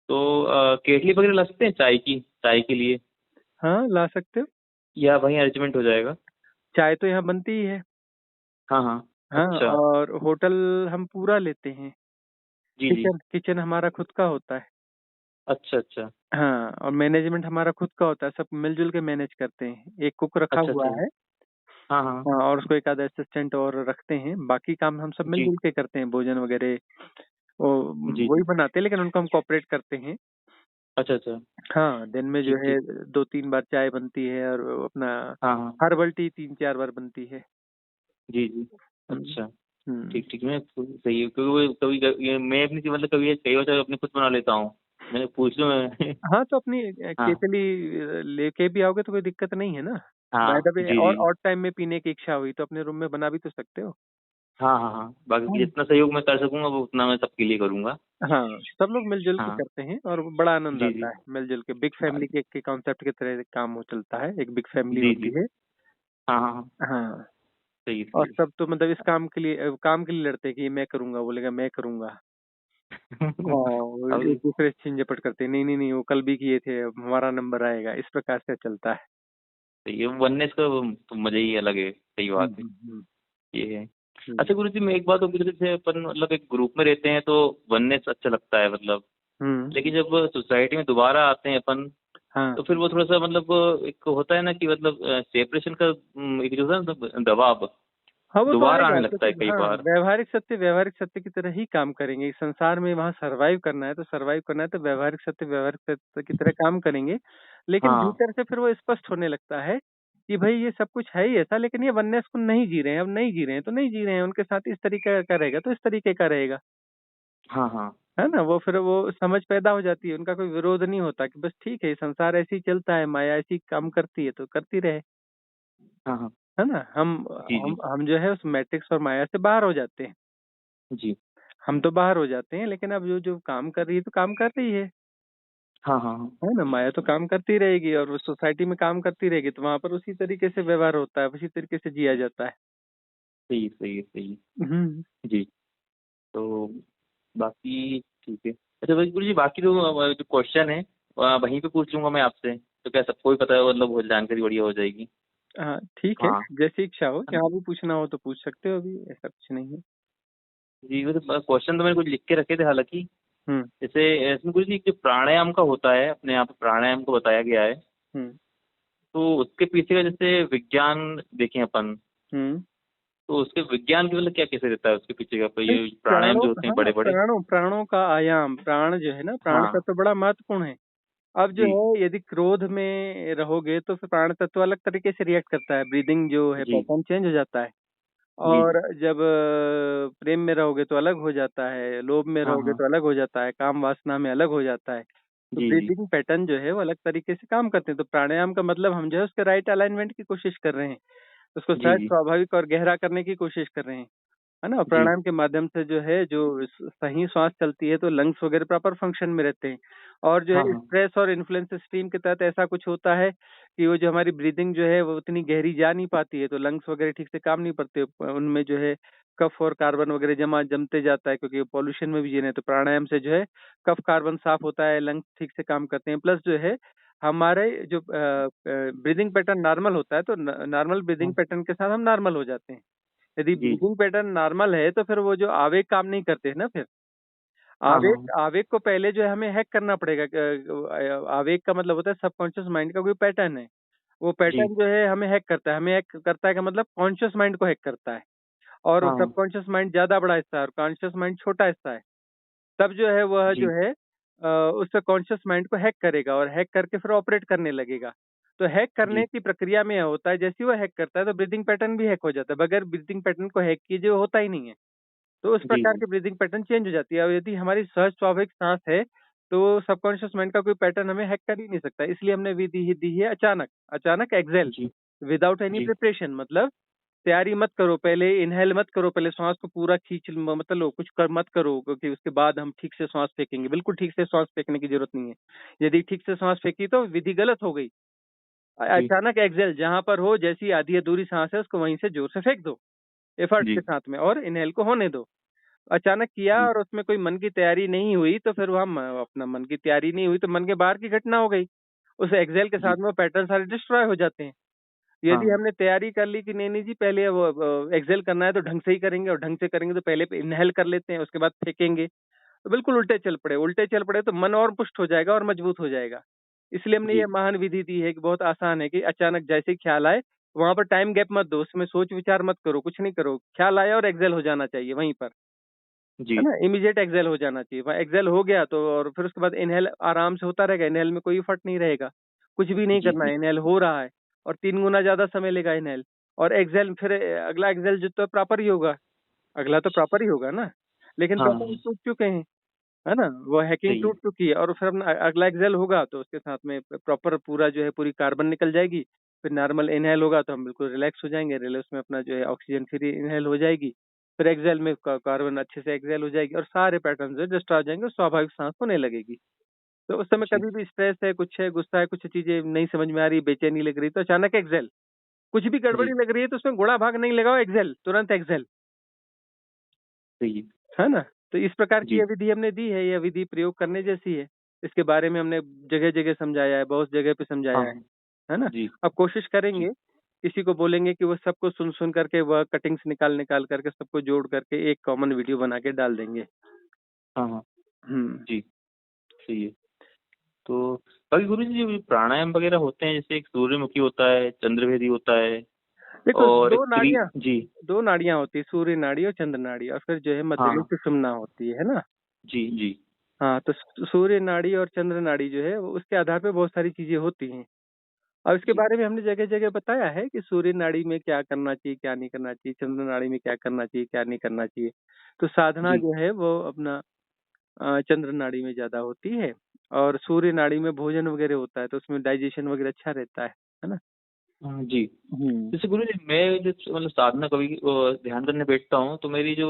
S1: तो केटली वगैरह ला सकते हैं चाय की, चाय के लिए,
S2: हाँ, ला सकते हो।
S1: या वहीं अरेंजमेंट हो जाएगा?
S2: चाय तो यहाँ बनती ही है।
S1: हाँ हाँ।
S2: हाँ,
S1: अच्छा।
S2: और होटल हम पूरा लेते हैं।
S1: जी जी।
S2: किचन किचन हमारा खुद का होता है।
S1: अच्छा अच्छा।
S2: हाँ, और मैनेजमेंट हमारा खुद का होता है, सब मिलजुल के मैनेज करते हैं। एक कुक रखा
S1: अच्छा
S2: हुआ
S1: अच्छा।
S2: है।
S1: हाँ हाँ।
S2: हाँ, और उसको एक आधा असिस्टेंट और रखते हैं। बाकी काम हम सब
S1: जी
S2: मिलजुल के करते हैं, भोजन वगैरह वो
S1: जी
S2: वही
S1: जी।
S2: बनाते हैं, लेकिन उनको हम कोऑपरेट करते हैं।
S1: अच्छा अच्छा।
S2: हाँ, दिन में जो
S1: ठीक
S2: है
S1: ठीक।
S2: 2-3 बार चाय बनती है और अपना
S1: हाँ हाँ।
S2: हर्बल टी 3-4 बार बनती है।
S1: जी जी।
S2: हुँ,
S1: अच्छा।
S2: हुँ।
S1: ठीक ठीक, मैं सही है, क्योंकि वो कभी मैं अपनी मतलब कभी कई बार चाय अपने खुद बना लेता हूँ। मैंने पूछ लूँ मैं।
S2: हाँ, तो अपनी
S1: हाँ
S2: केतली लेके भी आओगे तो कोई दिक्कत नहीं है ना। बाय
S1: हाँ।
S2: द वे,
S1: जी
S2: और
S1: जी।
S2: ऑड टाइम में पीने की इच्छा हुई तो अपने रूम में बना भी तो सकते हो।
S1: हाँ हाँ हाँ, बाकी
S2: हाँ।
S1: जितना सहयोग मैं कर सकूंगा वो उतना मैं सबके लिए करूंगा।
S2: हाँ, सब लोग मिल-जुल के
S1: हाँ।
S2: करते हैं और बड़ा आनंद
S1: जी जी।
S2: आता है मिल-जुल के। बिग
S1: हाँ,
S2: फैमिली के कॉन्सेप्ट की तरह काम वो चलता है, एक बिग फैमिली
S1: जी जी।
S2: होती है।
S1: हाँ हाँ हाँ।
S2: हाँ,
S1: सही
S2: और
S1: सही।
S2: सब तो मतलब इस काम के लिए लड़ते हैं कि ये मैं करूँगा, बोलेगा मैं करूँगा। हाँ, वो
S1: अब
S2: एक-दूसरे से छीन-झपट करते हैं, नहीं, वो कल भी किए थे, अब हमारा नंबर आएगा, इस प्रकार से चलता है।
S1: ये वननेस का तो मजा ही अलग है, सही
S2: हुँ,
S1: बात है।
S2: हुँ, हुँ,
S1: ये है।
S2: हुँ,
S1: अच्छा गुरु जी मैं एक बात और पूछ रही थी, अपन मतलब एक ग्रुप में रहते हैं तो वननेस अच्छा लगता है मतलब,
S2: हुँ,
S1: लेकिन जब सोसाइटी में दोबारा आते हैं अपन,
S2: हाँ।
S1: तो फिर वो थोड़ा सा मतलब एक होता है ना कि मतलब सेपरेशन का एक जो है ना दबाव
S2: हाँ, वो तो
S1: दोबारा
S2: आएगा
S1: आने लगता
S2: क्योंकि
S1: है कई
S2: हाँ,
S1: बार।
S2: व्यावहारिक सत्य की तरह ही काम करेंगे। इस संसार में वहाँ सर्वाइव करना है, तो व्यावहारिक सत्य की तरह काम करेंगे। लेकिन
S1: हाँ
S2: भीतर से फिर वो स्पष्ट होने लगता है कि भई ये सब कुछ है ही ऐसा, लेकिन ये वननेस को नहीं जी रहे हैं, अब नहीं जी रहे हैं, तो नहीं जी रहे हैं। उनके साथ इस तरीके का रहेगा, तो इस तरीके का रहेगा।
S1: हाँ हाँ।
S2: है ना? वो फिर वो समझ पैदा हो जाती है, उनका कोई विरोध नहीं होता कि बस ठीक है, ये संसार ऐसे ही चलता है, माया ऐसी ही काम करती है, तो करती रहे।
S1: हाँ हाँ।
S2: है ना? हम
S1: जी
S2: हम
S1: जी।
S2: हम जो है उस मैट्रिक्स और माया से बाहर हो जाते हैं।
S1: जी।
S2: हम तो बाहर हो जाते हैं, लेकिन अब जो जो काम कर रही है, तो काम कर रही
S1: हाँ हाँ हाँ।
S2: है ना? माया तो काम करती रहेगी और उस सोसाइटी में काम करती रहेगी, तो वहाँ पर उसी तरीके से व्यवहार होता है, उसी तरीके से जिया जाता है।
S1: सही सही है, सही है।
S2: हुँ।
S1: जी। तो बाकी ठीक है। अच्छा भाई गुरु जी बाकी तो जो क्वेश्चन है वहीं पे पूछ लूंगा मैं आपसे, तो क्या सबको ही पता है, मतलब वो जानकारी बढ़िया हो जाएगी।
S2: हाँ, ठीक है,
S1: हाँ।
S2: जैसी इच्छा हो,
S1: है ना?
S2: जहाँ भी पूछना हो तो पूछ सकते हो अभी, ऐसा कुछ नहीं है।
S1: जी वैसे क्वेश्चन तो मैंने कुछ लिख के रखे थे हालांकि।
S2: हुँ,
S1: जैसे इसमें गुरु जी जो प्राणायाम का होता है, अपने यहाँ पे प्राणायाम को बताया गया है,
S2: हुँ,
S1: तो उसके पीछे का जैसे विज्ञान देखें अपन,
S2: हुँ।
S1: तो उसके विज्ञान की मतलब क्या कैसे रहता है उसके पीछे का,
S2: भाई
S1: ये प्राणायाम जो होते हैं
S2: हाँ,
S1: बड़े बड़े?
S2: प्राणों का आयाम, प्राण जो है ना, प्राण
S1: हाँ।
S2: तत्व बड़ा महत्वपूर्ण है। अब जो
S1: जी
S2: है यदि क्रोध में रहोगे तो फिर प्राण तत्व अलग तरीके से रिएक्ट करता है, ब्रीदिंग जो है
S1: जी।
S2: पैटर्न चेंज हो जाता है।
S1: जी
S2: और
S1: जी।
S2: जब प्रेम में रहोगे तो अलग हो जाता है, लोभ में
S1: हाँ
S2: रहोगे
S1: हाँ।
S2: तो अलग हो जाता है, काम वासना में अलग हो जाता है। तो
S1: जी जी।
S2: ब्रीदिंग पैटर्न जो है वो अलग तरीके से काम करते हैं। तो प्राणायाम का मतलब हम जो है उसके राइट अलाइनमेंट की कोशिश कर रहे हैं। उसको
S1: जी
S2: सहज,
S1: जी।
S2: स्वाभाविक और गहरा करने की कोशिश कर रहे हैं। है ना?
S1: जी।
S2: प्राणायाम के माध्यम से जो है जो सही श्वास चलती है तो लंग्स वगैरह प्रॉपर फंक्शन में रहते हैं। और जो
S1: हाँ
S2: है
S1: हाँ।
S2: स्ट्रेस और इन्फ्लुएंस स्ट्रीम के तहत ऐसा कुछ होता है कि वो जो हमारी ब्रीदिंग जो है वो उतनी गहरी जा नहीं पाती है, तो लंग्स वगैरह ठीक से काम नहीं करते। उनमें जो है कफ और कार्बन वगैरह जमते जाता है, क्योंकि पॉल्यूशन में भी जी रहे हैं। तो प्राणायाम से जो है कफ कार्बन साफ होता है, लंग्स ठीक से काम करते हैं। प्लस जो है हमारे जो ब्रीदिंग पैटर्न नॉर्मल होता है, तो नॉर्मल ब्रीदिंग
S1: हाँ।
S2: पैटर्न के साथ हम नॉर्मल हो जाते हैं। यदि
S1: जी।
S2: ब्रीथिंग पैटर्न नॉर्मल है तो फिर वो जो आवेग काम नहीं करते हैं ना फिर।
S1: हाँ हाँ
S2: आवेग आवेग को पहले जो है हमें हैक करना पड़ेगा। आवेग का मतलब होता है सबकॉन्शियस माइंड का कोई पैटर्न है। वो
S1: जी।
S2: पैटर्न जो है हमें हैक करता है। हमें हैक करता है का मतलब कॉन्शियस माइंड को हैक करता है। और
S1: हाँ
S2: सबकॉन्शियस माइंड ज्यादा बड़ा हिस्सा है और कॉन्शियस माइंड छोटा हिस्सा है। तब जो है वह जो
S1: जी
S2: है उस कॉन्शियस माइंड को हैक करेगा और हैक करके फिर ऑपरेट करने लगेगा। तो हैक करने
S1: जी
S2: की प्रक्रिया में यह होता है, जैसे ही वो हैक करता है तो ब्रीदिंग पैटर्न भी हैक हो जाता है। बगैर ब्रीदिंग पैटर्न को हैक किए जो होता ही नहीं है। तो उस
S1: जी
S2: प्रकार
S1: जी
S2: की ब्रीदिंग पैटर्न चेंज हो जाती है। और यदि हमारी सहज स्वाभाविक सांस है तो सबकॉन्शियस माइंड का कोई पैटर्न हमें हैक कर ही नहीं सकता। इसलिए हमने विधि ही दी है अचानक अचानक एक्सेल
S1: जी
S2: विदाउट एनी
S1: जी
S2: प्रिपरेशन। मतलब तैयारी मत करो, पहले इनहेल मत करो, पहले सांस को पूरा खींच मत लो, कुछ कर मत करो, क्योंकि उसके बाद हम ठीक से सांस फेंकेंगे। बिल्कुल ठीक से सांस फेंकने की जरूरत नहीं है। यदि ठीक से सांस फेंकी तो विधि गलत हो गई।
S1: जी
S2: अचानक एक्सेल जहां पर हो, जैसी आधी अधूरी सांस है उसको वहीं से जोर से फेंक दो एफर्ट
S1: जी
S2: के साथ में, और इनहेल को होने दो। अचानक किया
S1: जी
S2: और उसमें कोई मन की तैयारी नहीं हुई तो फिर वहां अपना मन की तैयारी नहीं हुई तो मन के बाहर की घटना हो गई। उस एक्सेल के साथ
S1: जी
S2: में वो पैटर्न सारे डिस्ट्रॉय हो जाते हैं। यदि
S1: हाँ
S2: हमने तैयारी कर ली कि नहीं नहीं जी पहले वो एक्सेल करना है तो ढंग से ही करेंगे, और ढंग से करेंगे तो पहले इनहेल कर लेते हैं उसके बाद फेंकेंगे, तो बिल्कुल उल्टे चल पड़े तो मन और पुष्ट हो जाएगा और मजबूत हो जाएगा। इसलिए हमने ये
S1: जी
S2: महान विधि दी है कि बहुत आसान है कि अचानक जैसे ही ख्याल आए वहां पर टाइम गैप मत दो, उसमें सोच विचार मत करो, कुछ नहीं करो, ख्याल आया और एक्सेल हो जाना चाहिए वहीं पर, है
S1: जी
S2: ना। इमीडिएट एक्सेल हो जाना चाहिए। वहाँ एक्सेल हो गया तो और फिर उसके बाद इनहेल आराम से होता रहेगा। इनहेल में कोई एफर्ट नहीं रहेगा, कुछ भी नहीं
S1: जी
S2: करना
S1: जी
S2: है, इनहेल हो रहा है और 3 गुना ज्यादा समय लेगा इनहेल। और एक्सेल फिर अगला एक्सेल जो तो प्रॉपर ही होगा, अगला तो प्रॉपर ही होगा ना। लेकिन
S1: हाँ
S2: प्रॉपर
S1: हाँ
S2: टूट चुके हैं, है ना, वो हैकिंग
S1: सही है।
S2: टूट चुकी है। और फिर अपना अगला एक्सेल होगा तो उसके साथ में प्रॉपर पूरा जो है पूरी कार्बन निकल जाएगी। फिर नॉर्मल इनहेल होगा तो हम बिल्कुल रिलैक्स हो जाएंगे, रिलैक्स में अपना जो है ऑक्सीजन फ्री इनहेल हो जाएगी। फिर एक्सेल में कार्बन अच्छे से एक्सेल हो जाएगी और सारे पैटर्न जो डिस्ट्रॉय हो जाएंगे और स्वाभाविक सांस होने लगेगी। तो उस समय
S1: जी
S2: कभी भी स्ट्रेस है, कुछ है, गुस्सा है, कुछ चीजें नहीं समझ में आ रही, बेचैनी लग रही, तो अचानक एक्सेल, कुछ भी गड़बड़ी
S1: जी
S2: लग रही है तो उसमें घोड़ा भाग नहीं लगाओ, एक्सेल, तुरंत एक्सेल,
S1: सही है।
S2: है ना। तो इस प्रकार की
S1: जी
S2: यह विधि हमने दी है, यह विधि प्रयोग करने जैसी है। इसके बारे में हमने जगह जगह समझाया है, बहुत जगह पे
S1: हाँ
S2: समझाया
S1: हाँ
S2: है ना।
S1: जी
S2: अब कोशिश
S1: जी
S2: करेंगे, किसी को बोलेंगे कि वो सबको सुन सुन करके वह कटिंग्स निकाल निकाल करके सबको जोड़ करके एक कॉमन वीडियो बना के डाल देंगे।
S1: हाँ हाँ
S2: हम्म।
S1: जी सही है। तो बाकी गुरु जी जो प्राणायाम वगैरह होते हैं, जैसे एक सूर्यमुखी होता है, चंद्रभेदी होता है,
S2: देखो
S1: और एक त्रि जी
S2: दो नाड़ियां होती है, सूर्य नाड़ी और चंद्र नाड़ी, और फिर जो है मध्य
S1: हाँ
S2: में
S1: हाँ
S2: सुषुम्ना होती है ना।
S1: जी जी
S2: हाँ, तो सूर्य नाड़ी और चंद्र नाड़ी जो है वो उसके आधार पे बहुत सारी चीजें होती हैं। और इसके
S1: जी
S2: बारे में हमने जगह जगह बताया है कि सूर्य नाड़ी में क्या करना चाहिए, क्या नहीं करना चाहिए, चंद्र नाड़ी में क्या करना चाहिए, क्या नहीं करना चाहिए। तो साधना
S1: जी
S2: जो है वो अपना चंद्र नाड़ी में ज्यादा होती है। और सूर्य नाड़ी में भोजन वगैरह होता है तो उसमें डाइजेशन वगैरह अच्छा रहता है ना।
S1: हाँ जी।
S2: हम्म।
S1: जैसे गुरु जी मैं जो मतलब साधना कभी ध्यान करने बैठता हूँ तो मेरी जो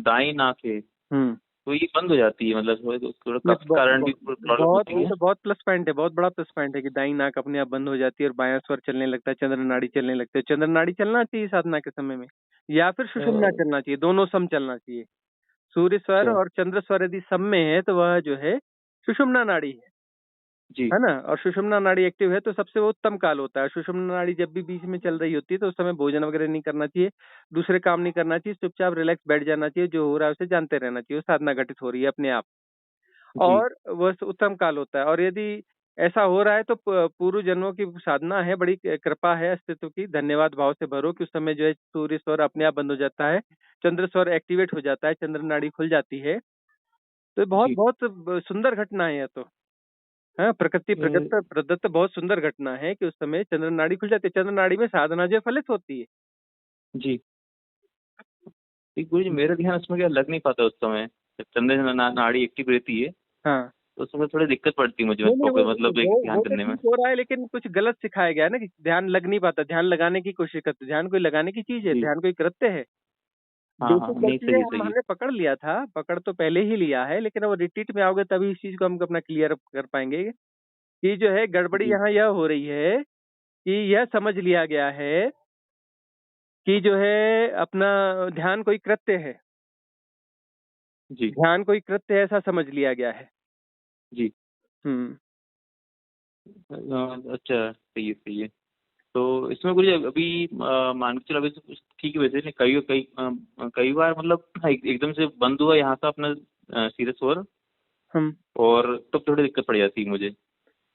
S1: दाई नाक है
S2: हम्म।
S1: तो ये बंद हो जाती है, मतलब थोड़ा
S2: ये
S1: कफ के कारण भी प्रॉब्लम
S2: बहुत,
S1: होती
S2: ये
S1: है।
S2: तो बहुत प्लस पॉइंट है, बहुत बड़ा प्लस पॉइंट है कि दाई नाक अपने आप बंद हो जाती है और बायां स्वर चलने लगता है, चंद्र नाड़ी चलने लगते हैं। चंद्र नाड़ी चलना चाहिए साधना के समय में, या फिर सुषुम्ना
S1: अ,
S2: चलना चाहिए, दोनों सम चलना चाहिए। सूर्य स्वर
S1: अच्छा
S2: और चंद्र स्वर यदि सम में है तो वह जो है सुषुम्ना नाड़ी
S1: जी
S2: है ना। और सुषुम्ना नाड़ी एक्टिव है तो सबसे वो उत्तम काल होता है। सुषुम्ना नाड़ी जब भी बीच में चल रही होती है तो उस समय भोजन वगैरह नहीं करना चाहिए, दूसरे काम नहीं करना चाहिए, चुपचाप रिलैक्स बैठ जाना चाहिए, जो हो रहा है उसे जानते रहना चाहिए, वो साधना घटित हो रही है अपने आप।
S1: जी
S2: और वह उत्तम काल होता है। और यदि ऐसा हो रहा है तो पूर्व जन्मों की साधना है, बड़ी कृपा है अस्तित्व की, धन्यवाद भाव से भरो कि उस समय जो है सूर्य स्वर अपने आप बंद हो जाता है, चंद्र स्वर एक्टिवेट हो जाता है, चंद्र नाड़ी खुल जाती है। तो ये बहुत
S1: जी
S2: बहुत सुंदर घटना है यह तो। हाँ, प्रकृति
S1: अ,
S2: प्रदत्त प्रदत्त बहुत सुंदर घटना है कि उस समय चंद्र नाड़ी खुल जाती है, चंद्र नाड़ी में साधना जो है फलित होती है।
S1: जी एक गुरु जी मेरा ध्यान उसमें क्या लग नहीं पाता उस समय, जब चंद्र नाड़ी एक्टिव रहती है
S2: हाँ,
S1: तो उसमें थोड़ी दिक्कत पड़ती है मुझे,
S2: नहीं नहीं,
S1: मतलब एक ध्यान
S2: वो तो
S1: करने में।
S2: ठीक हो रहा है, लेकिन कुछ गलत सिखाया गया है ना कि ध्यान लग नहीं पाता, ध्यान लगाने की कोशिश करते। ध्यान कोई लगाने की चीज है,
S1: जी
S2: ध्यान कोई कृत्य है।
S1: हाँ हाँ
S2: बेसिक
S1: नहीं
S2: गलती है,
S1: सही है
S2: हम
S1: सही है।
S2: हमने पकड़ लिया था, पकड़ तो पहले ही लिया है, लेकिन अब रिट्रीट में आओगे तभी इस चीज को हम अपना क्लियर कर पाएंगे कि जो है गड़बड़ी
S1: जी
S2: यहाँ यह हो रही है कि यह समझ लिया गया है कि जो है अपना ध्यान कोई कृत्य है,
S1: जी
S2: ध्यान कोई कृत्य है, ऐसा समझ लिया गया है।
S1: जी
S2: हम्म।
S1: अच्छा सही है सही है। तो इसमें कुछ अभी मान के चलो अभी तो कुछ ठीक है, वैसे नहीं कई कई कई बार मतलब एकदम से बंद हुआ यहाँ का अपना सीरियस और
S2: हम
S1: और तब थोड़ी दिक्कत पड़ जाती है मुझे।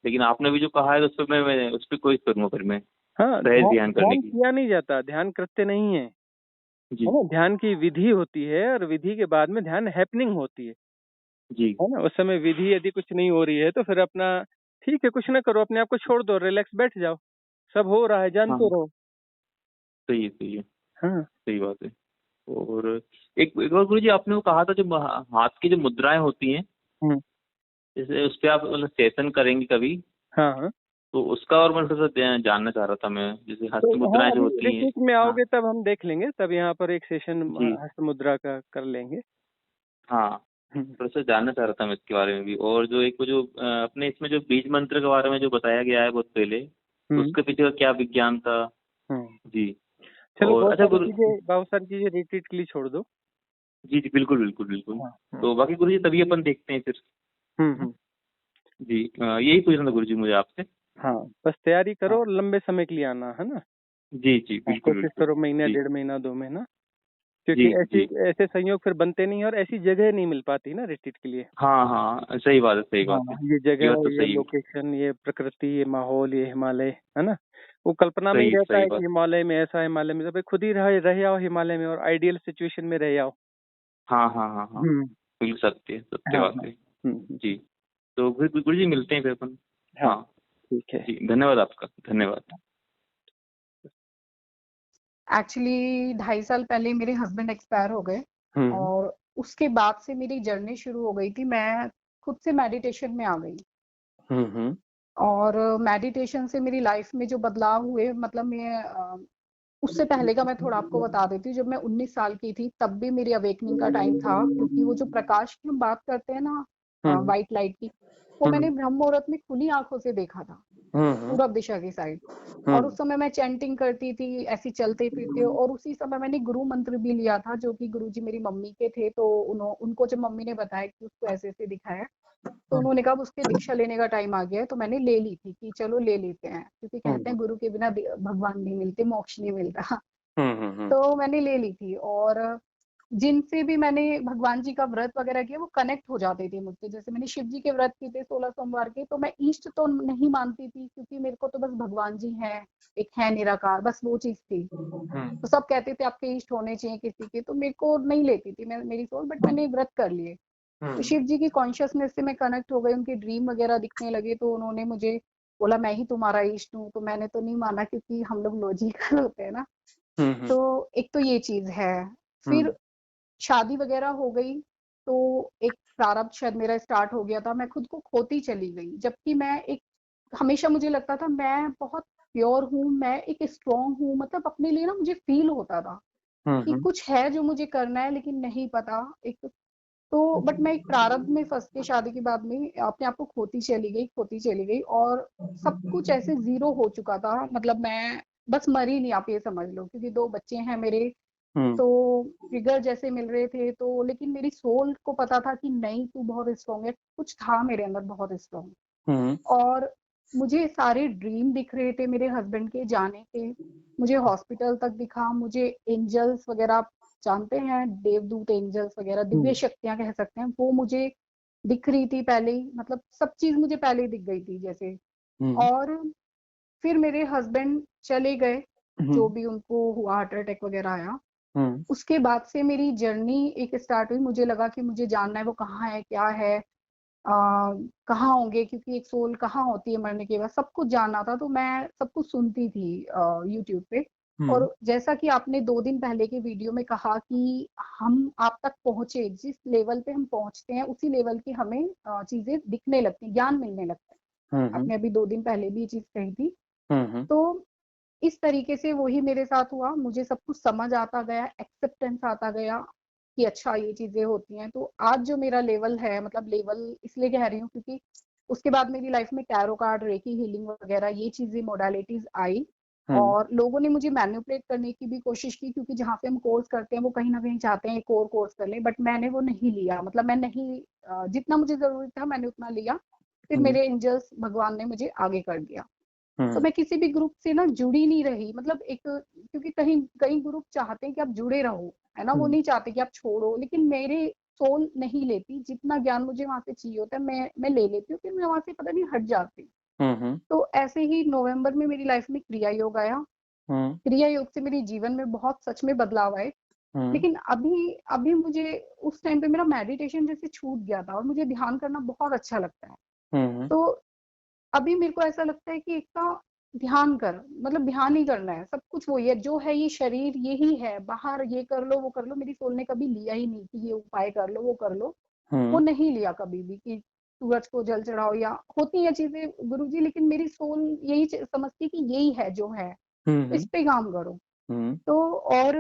S1: लेकिन आपने भी जो कहा है उस पे मैं उस पे कोशिश करूंगा फिर मैं
S2: हाँ,
S1: सहज ध्यान करने
S2: ध्यान
S1: की।
S2: किया नहीं जाता, ध्यान करते नहीं है,
S1: जी
S2: है ना? ध्यान की विधि होती है और विधि के बाद में ध्यान हैपनिंग होती
S1: जी
S2: है ना? उस समय विधि यदि कुछ नहीं हो रही है तो फिर अपना ठीक है, कुछ ना करो, अपने आप को छोड़ दो, रिलैक्स बैठ जाओ, सब हो रहा है
S1: हाँ
S2: जानते
S1: हाँ,
S2: रहो।
S1: सही है सही है,
S2: हाँ,
S1: सही बात है। और एक और गुरु जी आपने वो कहा था जो हाथ की जो मुद्राएं होती हैं,
S2: हुँ,
S1: जैसे उस पे आप मतलब सेशन करेंगे कभी,
S2: हाँ, हाँ।
S1: तो उसका और मैं थोड़ा सा जानना चाह रहा था मैं, जैसे
S2: तो
S1: हस्त
S2: हाँ,
S1: मुद्राएं जो
S2: अभी
S1: होती हैं।
S2: रिट्रीट में
S1: हाँ
S2: आओगे तब हम देख लेंगे, तब यहाँ पर एक सेशन
S1: जी
S2: हस्त मुद्रा का कर लेंगे।
S1: हाँ,
S2: हुँ,
S1: थोड़ा सा जानना चाह रहा था मैं इसके बारे में भी। और जो एक वो जो अपने इसमें जो बीज मंत्र के बारे में जो बताया गया है बहुत पहले, तो
S2: हुँ,
S1: उसके पीछे का क्या विज्ञान था।
S2: हुँ।
S1: जी।
S2: चलो
S1: और अच्छा गुरु,
S2: बहुत सारी चीज़ें रिट्रीट के लिए छोड़ दो।
S1: जी जी बिल्कुल बिल्कुल बिल्कुल।
S2: हाँ, हाँ।
S1: तो बाकी गुरु जी तभी अपन देखते हैं फिर।
S2: हुँ, हुँ।
S1: जी यही पूछना था गुरु जी मुझे आपसे।
S2: हाँ, बस तैयारी करो
S1: हाँ
S2: और लंबे समय के लिए आना, है ना?
S1: जी जी
S2: हाँ,
S1: बिल्कुल
S2: कोशिश
S1: बिल्कुल।
S2: करो महीना,
S1: जी
S2: 1.5 महीना, 2 महीना,
S1: जी
S2: क्योंकि
S1: जी।
S2: ऐसे संयोग फिर बनते नहीं हैं और ऐसी जगह नहीं मिल पाती ना रिट्रीट के लिए।
S1: हाँ हाँ सही बात है सही
S2: हाँ,
S1: बात है,
S2: ये
S1: ये
S2: जगह,
S1: बात तो
S2: ये
S1: सही है।
S2: लोकेशन, ये प्रकृति, ये माहौल, ये हिमालय, है ना? वो कल्पना में ही
S1: सही
S2: रहता
S1: सही
S2: है कि
S1: बात।
S2: हिमालय में ऐसा, हिमालय में तो भाई खुद ही रह आओ हिमालय में और आइडियल सिचुएशन में रह आओ।
S1: हाँ हाँ हाँ हाँ,
S2: हुँ।
S1: बिल्कुल सत्य
S2: हाँ,
S1: बात
S2: हाँ।
S1: है।
S2: हुँ, हुँ।
S1: जी। तो फिर गुरु जी मिलते हैं फिर अपन।
S2: हाँ,
S1: हाँ
S2: ठीक है।
S1: जी, धन्यवाद आपका, धन्यवाद।
S3: एक्चुअली 2.5 साल पहले मेरे हस्बैंड एक्सपायर हो गए
S2: हुँ,
S3: और उसके बाद से मेरी जर्नी शुरू हो गई थी। मैं खुद से मेडिटेशन में आ गई
S2: हुँ, हुँ,
S3: और मेडिटेशन से मेरी लाइफ में जो बदलाव हुए मतलब उससे पहले का मैं थोड़ा आपको बता देती हूँ। जब मैं 19 साल की थी तब भी मेरी अवेकनिंग का टाइम था, क्योंकि वो जो प्रकाश की हम बात करते हैं ना,
S2: हुँ,
S3: वाइट लाइट की, वो
S2: हुँ,
S3: मैंने ब्रह्म मुहूर्त में खुली आंखों से देखा था,
S2: हुँ, हुँ,
S3: पूरब दिशा की साइड। और
S2: हुँ,
S3: उस समय मैं चैंटिंग करती थी, ऐसे चलते फिरते, और उसी समय मैंने गुरु मंत्र भी लिया था, जो कि गुरुजी मेरी मम्मी के थे। तो उनको जब मम्मी ने बताया कि उसको ऐसे ऐसे दिखाया, तो उन्होंने कहा अब उसके दीक्षा लेने का टाइम आ गया है, तो मैंने ले ली थी कि चलो ले लेते हैं, क्योंकि कहते
S2: हुँ,
S3: हैं गुरु के बिना भगवान नहीं मिलते, मोक्ष नहीं मिलता।
S2: हुँ, हुँ, हुँ,
S3: तो मैंने ले ली थी, और जिनसे भी मैंने भगवान जी का व्रत वगैरह किया वो कनेक्ट हो जाते थे मुझसे। जैसे मैंने शिव जी के व्रत किए थे 16 सोमवार के, तो मैं इष्ट तो नहीं मानती थी, क्योंकि मेरे को तो बस भगवान जी हैं, एक है निराकार, बस वो चीज थी। तो सब कहते थे आपके इष्ट होने चाहिए किसी के, तो मेरे को नहीं लेती थी मैं, मेरी सोच, बट मैंने व्रत कर लिए। तो शिव जी की कॉन्शियसनेस से मैं कनेक्ट हो गई, उनके ड्रीम वगैरह दिखने लगे, तो उन्होंने मुझे बोला मैं ही तुम्हारा इष्ट हूँ। तो मैंने तो नहीं माना, क्योंकि हम लोग लॉजिकल होते हैं ना।
S2: हुँ, हुँ,
S3: तो एक तो ये चीज है।
S2: हुँ,
S3: फिर शादी वगैरह हो गई, तो एक प्रारब्ध शायद मेरा स्टार्ट हो गया था, मैं खुद को खोती चली गई। जबकि मैं एक, हमेशा मुझे लगता था मैं बहुत प्योर हूँ, मैं एक स्ट्रांग हूँ, मतलब अपने लिए ना मुझे फील होता था
S2: हुँ,
S3: कि
S2: हुँ,
S3: कुछ है जो मुझे करना है, लेकिन नहीं पता। एक तो बट मैं एक प्रारब्ध में फंस के शादी के बाद में अपने आप को खोती चली गई, और सब कुछ ऐसे जीरो हो चुका था। मतलब मैं बस मरी नहीं, आप ये समझ लो, क्योंकि 2 बच्चे हैं मेरे।
S2: हुँ,
S3: तो फिगर जैसे मिल रहे थे, तो लेकिन मेरी सोल को पता था कि नहीं, तू बहुत स्ट्रांग है, कुछ था मेरे अंदर बहुत स्ट्रांग।
S2: हुँ,
S3: और मुझे सारे ड्रीम दिख रहे थे मेरे हस्बैंड के जाने के, मुझे हॉस्पिटल तक दिखा, मुझे एंजल्स वगैरह, आप जानते हैं देवदूत एंजल्स वगैरह, दिव्य
S2: हुँ,
S3: शक्तियां कह सकते हैं, वो मुझे दिख रही थी पहले ही। मतलब सब चीज मुझे पहले ही दिख गई थी जैसे।
S2: हुँ,
S3: और फिर मेरे हस्बैंड चले गए,
S2: हुँ,
S3: जो भी उनको हुआ, हार्ट अटैक वगैरह आया।
S2: हुँ,
S3: उसके बाद से मेरी जर्नी एक स्टार्ट हुई। मुझे लगा कि मुझे जानना है वो कहाँ है, क्या है, कहाँ होंगे, क्योंकि एक सोल कहाँ होती है मरने के बाद, सब कुछ जानना था। तो मैं सब कुछ सुनती थी यूट्यूब पे।
S2: हुँ,
S3: और जैसा कि आपने 2 दिन पहले के वीडियो में कहा कि हम आप तक पहुंचे, जिस लेवल पे हम पहुंचते हैं उसी लेवल की हमें चीजें दिखने लगती हैं, ज्ञान मिलने लगता है।
S2: हुँ, हुँ,
S3: आपने अभी 2 दिन पहले भी ये चीज कही थी।
S2: हुँ, हुँ,
S3: तो इस तरीके से वही मेरे साथ हुआ, मुझे सब कुछ समझ आता गया, एक्सेप्टेंस आता गया कि अच्छा ये चीजें होती हैं। तो आज जो मेरा लेवल है, मतलब लेवल इसलिए कह रही हूँ क्योंकि उसके बाद मेरी लाइफ में टैरो कार्ड, रेकी हीलिंग वगैरह ये चीजें मोडालिटीज आई,
S2: हुँ,
S3: और लोगों ने मुझे मैनिपुलेट करने की भी कोशिश की, क्योंकि जहाँ पे हम कोर्स करते हैं वो कहीं ना कहीं चाहते हैं एक और कोर्स कर ले, बट मैंने वो नहीं लिया। मतलब मैं नहीं, जितना मुझे जरूरत था मैंने उतना लिया। फिर
S2: हुँ,
S3: मेरे एंजल्स भगवान ने मुझे आगे कर दिया। तो
S2: हुँ,
S3: मैं किसी भी ग्रुप से ना जुड़ी नहीं रही, मतलब एक, क्योंकि कहीं कई ग्रुप चाहते हैं कि आप जुड़े रहो, है ना, वो
S2: हुँ,
S3: नहीं चाहते कि आप छोड़ो। लेकिन मेरे सोल नहीं लेती, जितना ज्ञान मुझे वहाँ से चाहिए होता है मैं ले लेती हूँ, फिर मैं वहाँ से पता नहीं हट जाती हूँ। तो ऐसे ही नवंबर में मेरी लाइफ में क्रिया योग आया। क्रिया योग से मेरे जीवन में बहुत सच में बदलाव आए। लेकिन अभी अभी मुझे उस टाइम पे मेरा मेडिटेशन जैसे छूट गया था और मुझे ध्यान करना बहुत अच्छा लगता है। तो अभी मेरे को ऐसा लगता है कि एक का ध्यान कर, मतलब ध्यान ही करना है, सब कुछ वही है जो है, ये शरीर यही है, बाहर ये कर लो वो कर लो। मेरी सोल ने कभी लिया ही नहीं कि ये उपाय कर लो वो कर लो, वो नहीं लिया कभी भी कि सूरज को जल चढ़ाओ, या होती है चीजें गुरुजी, लेकिन मेरी सोल यही समझती है कि यही है जो है, इस पे काम करो। तो और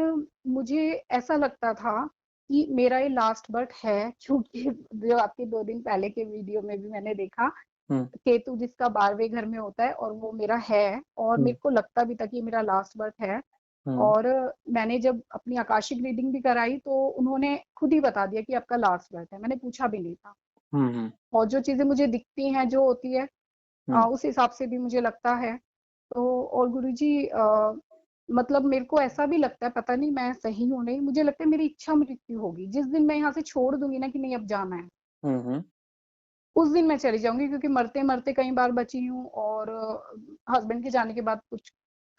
S3: मुझे ऐसा लगता था कि मेरा ये लास्ट बर्थ है, क्योंकि जो आपके 2 दिन पहले के वीडियो में भी मैंने देखा, केतु जिसका 12वें घर में होता है, और वो मेरा है, और मेरे को लगता भी था कि मेरा लास्ट बर्थ है। और मैंने जब अपनी आकाशिक रीडिंग भी कराई तो उन्होंने खुद ही बता दिया कि आपका लास्ट बर्थ है, मैंने पूछा भी नहीं था। और जो चीजें मुझे दिखती हैं जो होती है उस हिसाब से भी मुझे लगता है। तो और गुरुजी मतलब मेरे को ऐसा भी लगता है, पता नहीं मैं सही हूँ नहीं, मुझे लगता है मेरी इच्छा मृत्यु होगी जिस दिन मैं यहाँ से छोड़ दूंगी ना कि नहीं अब जाना है, उस दिन मैं चली जाऊंगी, क्योंकि मरते मरते कई बार बची हूँ। और हस्बैंड के जाने के बाद कुछ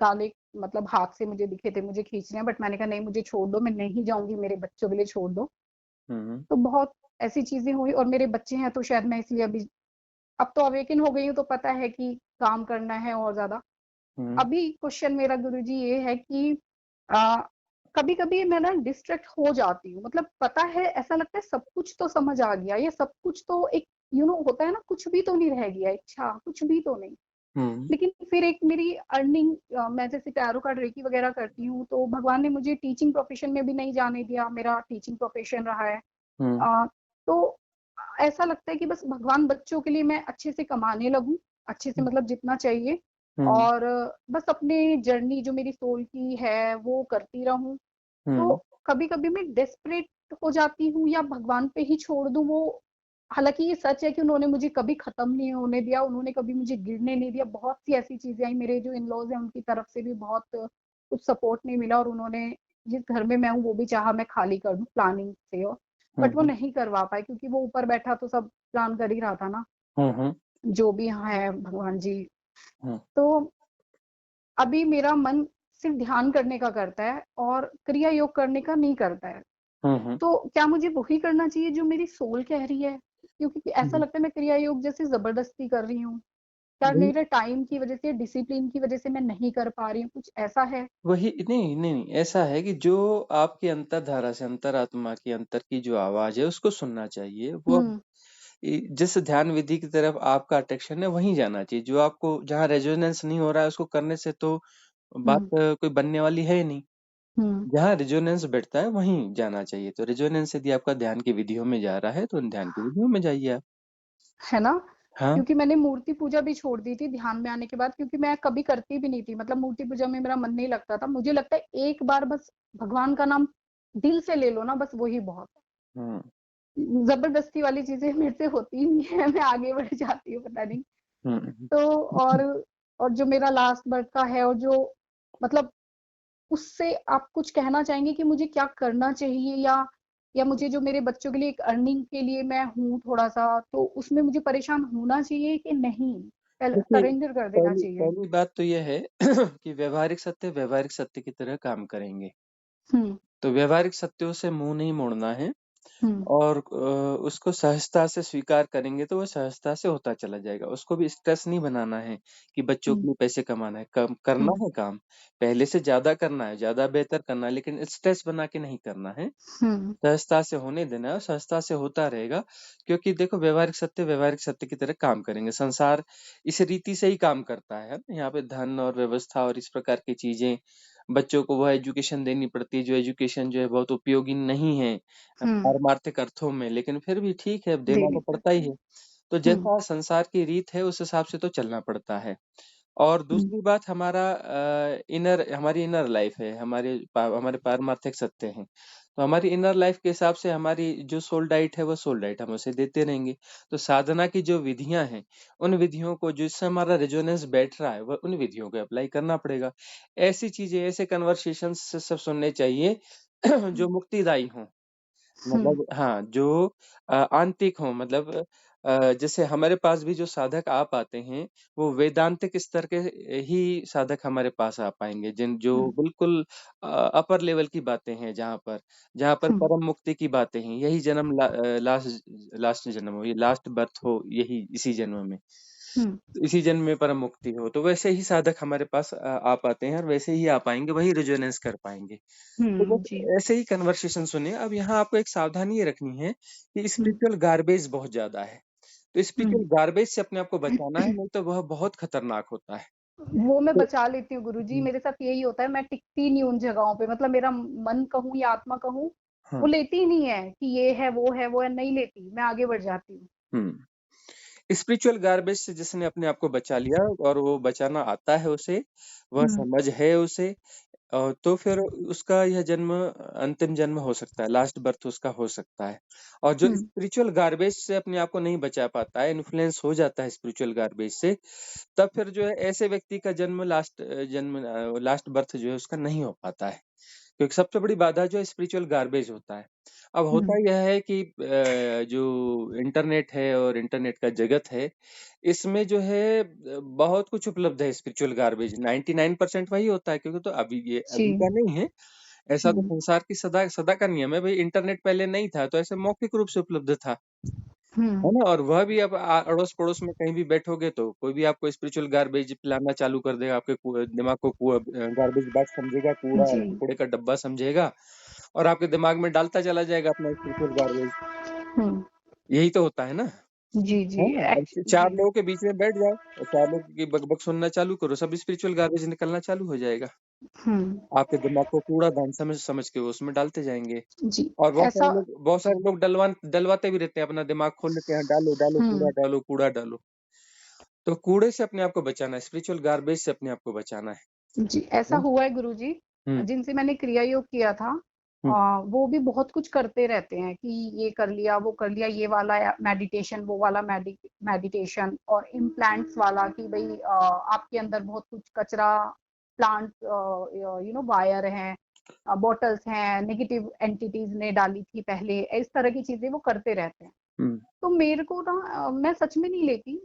S3: काले मतलब हाथ से मुझे दिखे थे मुझे खींचने, बट मैंने कहा नहीं मुझे छोड़ दो, मैं नहीं जाऊंगी, मेरे बच्चों के लिए छोड़ दो। तो बहुत ऐसी चीजें हुई, और मेरे बच्चे हैं तो शायद मैं इसलिए अभी अब तो अवेकन हो गई हूँ, तो पता है कि काम करना है और ज्यादा। अभी क्वेश्चन मेरा गुरुजी ये है कि कभी कभी मैं ना डिस्ट्रैक्ट हो जाती हूँ, मतलब पता है ऐसा लगता है सब कुछ तो समझ आ गया, ये सब कुछ तो एक होता है ना, कुछ भी तो नहीं रह गया, इच्छा कुछ भी तो नहीं। लेकिन फिर एक मेरी अर्निंग, मैं जैसे टैरो कार्ड रेकी वगैरह करती हूँ, तो भगवान ने मुझे टीचिंग प्रोफेशन में भी नहीं जाने दिया, मेरा टीचिंग प्रोफेशन रहा है। तो ऐसा लगता है कि बस भगवान बच्चों के लिए मैं अच्छे से कमाने लगूं, अच्छे से मतलब जितना चाहिए, और बस अपने जर्नी जो मेरी सोल की है वो करती रहूं। तो कभी कभी मैं डेस्परेट हो जाती हूँ, या भगवान पे ही छोड़ दूं वो। हालांकि ये सच है कि उन्होंने मुझे कभी खत्म नहीं होने दिया, उन्होंने कभी मुझे गिरने नहीं दिया, बहुत सी ऐसी चीजें आई, मेरे जो इन लॉज हैं उनकी तरफ से भी बहुत कुछ सपोर्ट नहीं मिला, और उन्होंने जिस घर में मैं हूँ वो भी चाहा मैं खाली कर दूं प्लानिंग से, और बट वो नहीं करवा पाए, क्योंकि वो ऊपर बैठा तो सब प्लान कर ही रहा था ना, जो भी यहाँ है भगवान जी। तो अभी मेरा मन सिर्फ ध्यान करने का करता है और क्रिया योग करने का नहीं करता है। तो क्या मुझे वही करना चाहिए जो मेरी सोल कह रही है? क्योंकि ऐसा लगता है मैं क्रिया योग जैसे जबरदस्ती कर रही हूँ, क्या
S2: वही
S3: मेरे टाइम की वजह से, डिसिप्लिन की वजह से मैं नहीं कर पा रही हूँ, कुछ ऐसा है?
S2: वही नहीं नहीं नहीं, ऐसा है कि जो आपकी अंतरधारा से, अंतरात्मा की अंतर की जो आवाज है उसको सुनना चाहिए। वो
S3: हम्म
S2: जिस ध्यान विधि की तरफ आपका अट्रैक्शन है वहीं जाना चाहिए। जो आपको जहाँ रेजोनेंस नहीं हो रहा है उसको करने से तो बात
S3: हम्म
S2: कोई बनने वाली है ही नहीं।
S3: हम्म
S2: जहाँ रेजोनेंस बैठता है वहीं जाना चाहिए। तो रेजोनेंस यदि आपका ध्यान की विधियों में जा रहा है तो उन ध्यान की विधियों में जाइए आप।
S3: है ना?
S2: हाँ।
S3: क्योंकि मैंने मूर्ति पूजा भी छोड़ दी थी ध्यान में आने के बाद, क्योंकि मैं कभी करती भी नहीं थी, मतलब मूर्ति पूजा में मेरा मन नहीं लगता था। मुझे लगता है एक बार बस भगवान का नाम दिल से ले लो ना, बस वही बहुत
S2: हम्म
S3: है। जबरदस्ती वाली चीजें मेरे से होती ही नहीं है, मैं आगे बढ़ जाती हूँ पता नहीं।
S2: हम्म
S3: तो और जो मेरा लास्ट बर्थ का है, और जो मतलब उससे आप कुछ कहना चाहेंगे कि मुझे क्या करना चाहिए, या मुझे जो मेरे बच्चों के लिए एक अर्निंग के लिए मैं हूँ थोड़ा सा, तो उसमें मुझे परेशान होना चाहिए कि नहीं,
S2: देखिए,
S3: सरेंडर कर देना
S2: पहली
S3: चाहिए?
S2: पहली बात तो यह है कि व्यवहारिक सत्य की तरह काम करेंगे।
S3: हम्म
S2: तो व्यवहारिक सत्यों से मुंह नहीं मोड़ना है,
S3: हम्म
S2: और उसको सहजता से स्वीकार करेंगे तो वो सहजता से होता चला जाएगा। उसको भी स्ट्रेस नहीं बनाना है कि बच्चों के
S3: हम्म
S2: लिए पैसे कमाना है, कम करना
S3: हम्म
S2: है काम, पहले से ज्यादा करना है, ज्यादा बेहतर करना है, लेकिन स्ट्रेस बना के नहीं करना है।
S3: हम्म
S2: सहजता से होने देना है और सहजता से होता रहेगा। क्योंकि देखो, व्यवहारिक सत्य की तरह काम करेंगे। संसार इस रीति से ही काम करता है ना। यहाँ पे धन और व्यवस्था और इस प्रकार की चीजें, बच्चों को वह एजुकेशन देनी पड़ती है जो एजुकेशन जो है बहुत उपयोगी नहीं है
S3: हम्म
S2: पारमार्थिक अर्थों में, लेकिन फिर भी ठीक है, देना
S3: देनी
S2: तो पड़ता ही
S3: पड़ती है।
S2: है। तो
S3: हम्म
S2: जैसा संसार की रीत है उस हिसाब से तो चलना पड़ता है। और
S3: हम्म
S2: दूसरी बात, हमारी इनर लाइफ है, हमारे पारमार्थिक सत्य हैं। तो हमारी इनर लाइफ के हिसाब से हमारी जो सोल डाइट है वो सोल डाइट हम उसे देते रहेंगे। तो साधना की जो विधियां हैं, उन विधियों को जिससे हमारा रेजोनेंस बैठ रहा है वह उन विधियों को अप्लाई करना पड़ेगा। ऐसी चीजें, ऐसे कन्वर्सेशन से सब सुनने चाहिए जो
S3: हम्म
S2: मुक्तिदायी हों। मतलब हाँ, जो आंतरिक हो, मतलब जैसे हमारे पास भी जो साधक आ पाते हैं, वो वेदांतिक स्तर के ही साधक हमारे पास आ पाएँगे, जो बिल्कुल अपर लेवल की बातें हैं, जहाँ पर परम मुक्ति की बातें हैं, यही जन्म लास्ट जन्म हो, ये लास्ट बर्थ हो, यही इसी जन्म में। इसी जन्म में परम मुक्ति हो, तो वैसे ही साधक हमारे पास आ पाते हैं और वैसे ही आ पाएँगे, वही रेजोनेंस कर पाएँगे। तो बस
S3: जी
S2: ऐसे ही कन्वर्सेशन सुनिए। अब यहाँ आपको एक सावधानी ये रखनी है कि स्पिरिचुअल गार्बेज बहुत ज़्यादा है। तो स्पिरिचुअल गार्बेज से अपने आप को बचाना है, नहीं तो वह बहुत खतरनाक होता है।
S3: वो मैं
S2: तो
S3: बचा लेती हूँ गुरुजी,
S2: हुँ,
S3: मेरे साथ यही होता है, मैं टिकती नहीं उन जगहों पे, मतलब मेरा मन कहूँ या आत्मा कहूँ,
S2: हाँ,
S3: वो लेती ही नहीं है कि ये है, वो है, नहीं लेती, मैं आगे बढ़ जाती हूँ।
S2: हुँ। स्पिरिचुअल गार्बेज से जिसने अपने आप को बचा लिया और वो बचाना आता है उसे, वह
S3: हुँ,
S2: समझ है उसे, तो फिर उसका यह जन्म अंतिम जन्म हो सकता है, लास्ट बर्थ उसका हो सकता है। और जो
S3: हुँ,
S2: स्पिरिचुअल गार्बेज से अपने आप को नहीं बचा पाता है, इन्फ्लुएंस हो जाता है स्पिरिचुअल गार्बेज से, तब फिर जो है ऐसे व्यक्ति का लास्ट बर्थ जो है उसका नहीं हो पाता है। क्योंकि सबसे बड़ी बाधा जो है स्पिरिचुअल गार्बेज होता है। अब होता
S3: हुँ,
S2: यह है कि जो इंटरनेट है और इंटरनेट का जगत है, इसमें जो है बहुत कुछ उपलब्ध है स्पिरिचुअल गार्बेज, 99% वही होता है, क्योंकि तो अभी ये
S3: जी,
S2: अभी का नहीं है, ऐसा तो
S3: हुँ,
S2: संसार की सदा सदा का नियम है भई। इंटरनेट पहले नहीं था, तो ऐसे मौखिक रूप से उपलब्ध था, है
S3: हुँ,
S2: ना? और वह भी अब अड़ोस-पड़ोस में कहीं भी बैठोगे तो कोई भी आपको स्पिरिचुअल गार्बेज पिलाना चालू कर देगा, आपके दिमाग को गार्बेज बॉक्स समझेगा,
S3: जी,
S2: कूड़े का डब्बा समझेगा और आपके दिमाग में डालता चला जाएगा अपना स्पिरिचुअल गार्बेज।
S3: हुँ,
S2: यही तो होता है ना?
S3: जी,
S2: है
S3: जी,
S2: ना? अब
S3: जी,
S2: 4 लोगों के बीच में बैठ जाओ और 4 लोगों की बक-बक सुनना चालू करो, सब स्पिरिचुअल गार्बेज निकलना चालू हो जाएगा।
S3: हुँ,
S2: आपके दिमाग को कूड़ादान समझ समझ के वो उसमें डालते जाएँगे।
S3: जी,
S2: और
S3: ऐसा
S2: बहुत
S3: जी,
S2: सारे लोग डलवाते भी रहते हैं, अपना दिमाग खोल लेते हैं, डालो, डालो,
S3: हुँ,
S2: कूड़ा डालो। तो कूड़े से अपने आप को बचाना है, स्पिरिचुअल गार्बेज से अपने आप को बचाना है।
S3: जी, ऐसा
S2: हुँ,
S3: हुआ है गुरुजी,
S2: हुँ,
S3: जिनसे मैंने क्रिया योग किया था,
S2: हुँ,
S3: वो भी बहुत कुछ करते रहते हैं कि ये कर लिया, वो कर लिया, ये वाला मेडिटेशन, वो वाला मेडिटेशन और इम्प्लांट्स वाला कि भई आपके अंदर बहुत कुछ कचरा, प्लांट वायर हैं, बॉटल्स हैं, नेगेटिव एंटिटीज़ ने डाली थी पहले, इस तरह की चीज़ें वो करते रहते हैं।
S2: हुँ।
S3: तो मेरे को ना मैं सच में नहीं लेती,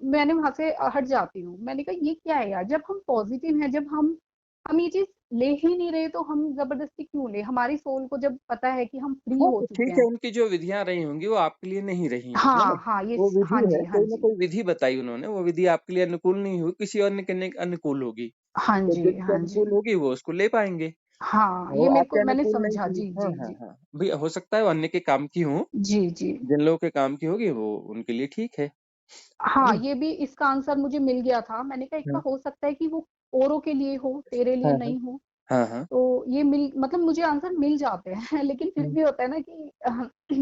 S3: मैंने वहाँ से हट जाती हूँ। मैंने कहा ये क्या है यार, जब हम पॉज़िटिव हैं, जब हम ये चीज़ ले ही नहीं रहे तो हम ज़बरदस्ती क्यों लें? हमारी सोल को जब पता है कि हम फ्री
S2: हाँ,
S3: हो
S2: तो
S3: चुके
S2: ठीक है,
S3: हैं।
S2: उनकी जो विधियाँ रही होंगी वो आपके लिए नहीं रही हैं, है ना?
S3: हाँ, हाँ,
S2: वो विधि
S3: हाँ
S2: है,
S3: जी, हाँ
S2: कोई ना
S3: जी।
S2: कोई विधि बताई उन्होंने, वो विधि आपके लिए अनुकूल नहीं हुई, किसी और ने करने अनुकूल होगी।
S3: हाँ
S2: तो
S3: जी,
S2: जिनके
S3: हाँ जी।
S2: अनुकूल होगी वो उसको ले पाएँगे,
S3: हाँ,
S2: वो
S3: ये मेरे
S2: आपके
S3: को मैंने
S2: अनुकूल नहीं
S3: समझा।
S2: थी।
S3: जी,
S2: हाँ,
S3: जी,
S2: हाँ,
S3: जी।
S2: हाँ। भई हो सकता है वो अन्य के काम की हों,
S3: जी, जी।
S2: जिन लोगों के काम की होगी वो उनके लिए ठीक है
S3: हाँ,
S2: ना?
S3: ये भी इसका आंसर मुझे मिल गया था। मैंने कहा इसका
S2: हाँ,
S3: हो सकता है कि वो औरों के लिए हो, तेरे लिए
S2: हाँ, हाँ,
S3: नहीं हो।
S2: हाँ, हाँ।
S3: तो ये मिल मतलब मुझे आंसर मिल जाते हैं लेकिन फिर
S2: हुँ,
S3: भी होता है ना कि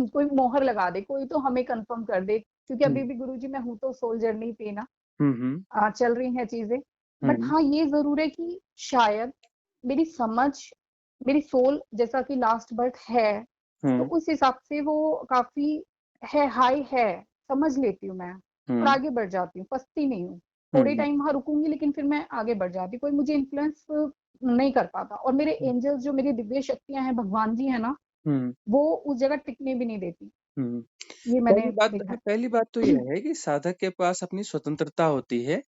S3: कोई मोहर लगा दे, कोई तो हमें कन्फर्म कर दे क्योंकि
S2: हुँ,
S3: अभी भी गुरुजी मैं हूँ तो सोल जर्नी पे ना
S2: हुँ, हुँ,
S3: चल रही हैं चीज़ें। बट
S2: हुँ,
S3: हाँ, ये ज़रूर है कि शायद मेरी समझ, मेरी सोल जैसा कि लास्ट बर्थ है, तो
S2: हुँ,
S3: उस हिसाब से वो काफ़ी हाई है, समझ लेती हूँ मैं और
S2: हुँ,
S3: आगे बढ़ जाती हूँ, फँसती नहीं हूँ। थोड़े
S2: हुँ,
S3: टाइम वहाँ रुकूँगी लेकिन फिर मैं आगे बढ़ जाती हूँ, कोई मुझे इन्फ्लुएंस नहीं कर पाता और मेरे
S2: हुँ,
S3: एंजल्स जो मेरी दिव्य शक्तियाँ हैं, भगवान जी हैं ना,
S2: हुँ,
S3: वो उस जगह टिकने भी नहीं देती।
S2: हुँ।
S3: ये मैंने देखा है।
S2: पहली बात तो ये है कि साधक के पास अपनी स्वतंत्रता होती है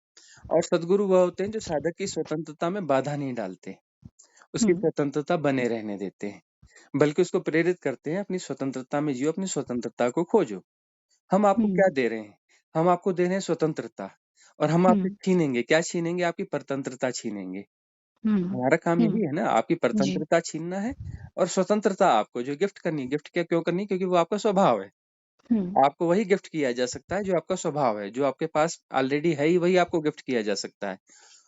S2: और सद्गुरु वह होते हैं जो साधक की स्वतंत्रता में बाधा नहीं डालते, उसकी
S3: हुँ,
S2: स्वतंत्रता बने रहने देते हैं, बल्कि उसको प्रेरित करते हैं अपनी स्वतंत्रता में जियो, अपनी स्वतंत्रता को खोजो। हम आपको
S3: हुँ,
S2: क्या दे रहे हैं? हम आपको दे रहे हैं स्वतंत्रता और हम आपसे
S3: हुँ,
S2: छीनेंगे, क्या छीनेंगे? आपकी परतंत्रता छीनेंगे।
S3: हुँ,
S2: हमारा काम
S3: हुँ,
S2: यही है ना, आपकी
S3: जी,
S2: परतंत्रता छीनना है और स्वतंत्रता आपको जो गिफ्ट करनी है, गिफ्ट क्या क्यों करनी है? क्योंकि वो आपका स्वभाव है।
S3: हुँ,
S2: आपको वही गिफ्ट किया जा सकता है जो आपका स्वभाव है, जो आपके पास ऑलरेडी है ही वही आपको गिफ्ट किया जा सकता है।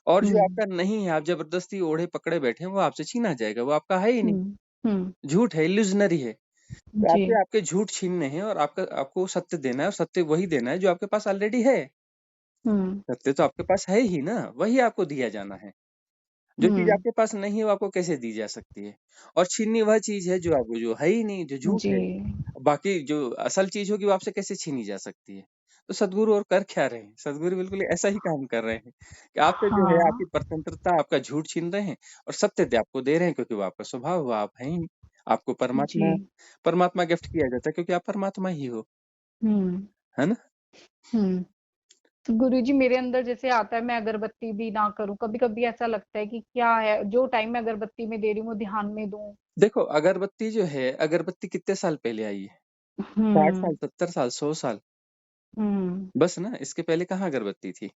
S2: और जो
S3: हुँ,
S2: आपका नहीं है, आप ज़बरदस्ती ओढ़े पकड़े बैठे हैं, वो आपसे छीना जाएगा, वो आपका है ही नहीं,
S3: हुँ, हुँ,
S2: झूठ है, इल्यूज़नरी है। तो
S3: जी,
S2: आपके आपके झूठ छीनने हैं और आपको सत्य देना है और सत्य वही देना है जो आपके पास ऑलरेडी है।
S3: हुँ,
S2: सत्य तो आपके पास है ही ना, वही आपको दिया जाना है। जो चीज़
S3: हुँ,
S2: आपके पास नहीं है, वो आपको कैसे दी जा सकती है? और छीननी वह चीज़ है जो है ही नहीं, जो झूठ
S3: जी,
S2: है। बाकी जो असल चीज़ होगी वो आपसे कैसे छीनी जा सकती है? तो सद्गुरु और कर क्या रहे हैं? सद्गुरु बिल्कुल ऐसा ही काम कर रहे हैं कि आपसे जो है
S3: हाँ,
S2: आपकी स्वतंत्रता, आपका झूठ छीन रहे हैं और सत्य आपको दे रहे हैं क्योंकि वो आपका स्वभाव, वो आप हैं ही। आपको
S3: जी।
S2: परमात्मा गिफ्ट किया जाता है, क्योंकि आप परमात्मा ही हो,
S3: हम्म।
S2: है ना?
S3: हम्म। तो गुरुजी मेरे अंदर जैसे आता है, मैं अगरबत्ती भी ना करूं, कभी कभी ऐसा लगता है कि क्या है, जो टाइम मैं अगरबत्ती में दे रही हूँ वो ध्यान में दूं।
S2: देखो, अगरबत्ती जो है, अगरबत्ती कितने साल पहले आई है? 60
S3: हम्म।
S2: साल, 70 साल, 100 साल,
S3: हम्म।
S2: बस ना। इसके पहले कहाँ अगरबत्ती थी?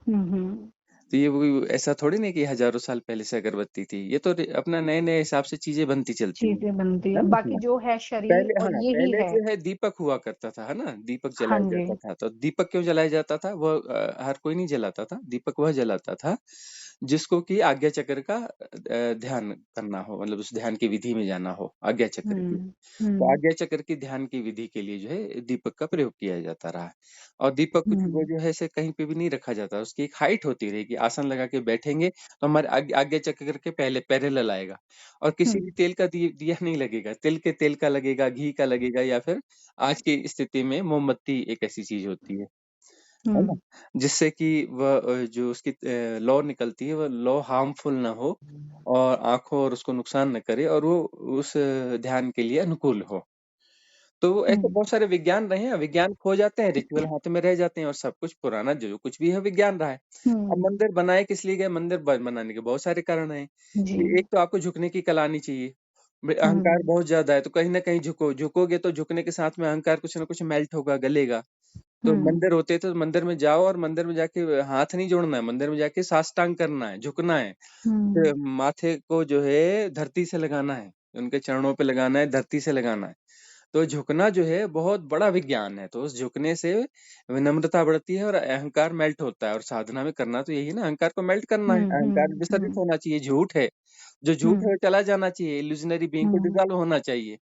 S3: हम्म।
S2: तो ये वो ऐसा थोड़ी नहीं कि हजारों साल पहले से अगरबत्ती थी। ये तो अपना नए नए हिसाब से चीजें बनती चलती
S3: चीजें बनती
S2: है
S3: है,
S2: ना?
S3: बाकी
S2: हाँ।
S3: जो है शरीर
S2: पहले,
S3: और
S2: हाँ,
S3: यही
S2: पहले
S3: है।
S2: जो है दीपक हुआ करता था, है ना? दीपक
S3: हाँ
S2: जलाया
S3: जी।
S2: जाता था। तो दीपक क्यों जलाया जाता था? वो हर कोई नहीं जलाता था। दीपक वह जलाता था जिसको कि आज्ञा चक्र का ध्यान करना हो, मतलब उस ध्यान की विधि में जाना हो, आज्ञा चक्र की। तो
S3: हम्म।
S2: आज्ञा चक्र की ध्यान की विधि के लिए जो है दीपक का प्रयोग किया जाता रहा। और दीपक कुछ वो
S3: हम्म।
S2: जो है ऐसे कहीं पे भी नहीं रखा जाता, उसकी एक हाइट होती रहेगी। आसन लगा के बैठेंगे तो हमारे आज्ञा चक्र के पहले पैरेलल आएगा। और किसी भी
S3: हम्म।
S2: तेल का दिया नहीं लगेगा। तेल का लगेगा, घी का लगेगा, या फिर आज की स्थिति में मोमबत्ती एक ऐसी चीज होती है ना?
S3: हम्म।
S2: जिससे कि वह जो उसकी लौ निकलती है, वह लौ हार्मफुल ना हो और आंखों और उसको नुकसान न करे, और वो उस ध्यान के लिए अनुकूल हो। तो ऐसे
S3: हम्म।
S2: बहुत सारे विज्ञान रहे हैं, विज्ञान खो जाते हैं, रिचुअल हाथ में रह जाते हैं, और सब कुछ पुराना जो कुछ भी है विज्ञान रहा है। अब
S3: हम्म।
S2: मंदिर बनाए किस लिए गए? मंदिर बनाने के बहुत सारे कारण हैं।
S3: जी।
S2: एक तो आपको झुकने की कला आनी चाहिए। अहंकार
S3: हम्म।
S2: बहुत ज्यादा है, तो कहीं ना कहीं झुकोगे तो झुकने के साथ में अहंकार कुछ ना कुछ मेल्ट होगा, गलेगा। तो
S3: हम्म।
S2: मंदिर होते तो मंदिर में जाओ, और मंदिर में जाके हाथ नहीं जोड़ना है, मंदिर में जाके साष्टांग करना है, झुकना है।
S3: हम्म।
S2: फिर माथे को जो है धरती से लगाना है, उनके चरणों पे लगाना है, धरती से लगाना है। तो झुकना जो है बहुत बड़ा विज्ञान है। तो उस झुकने से विनम्रता बढ़ती है और अहंकार मेल्ट होता है। और साधना में करना तो यही है ना, अहंकार को मेल्ट करना है। अहंकार विसर्जित
S3: हम्म।
S2: होना चाहिए। झूठ है, जो झूठ है
S3: हम्म।
S2: वो चला जाना चाहिए। इल्यूजनरी बीइंग को
S3: हम्म।
S2: डिसॉल्व होना चाहिए।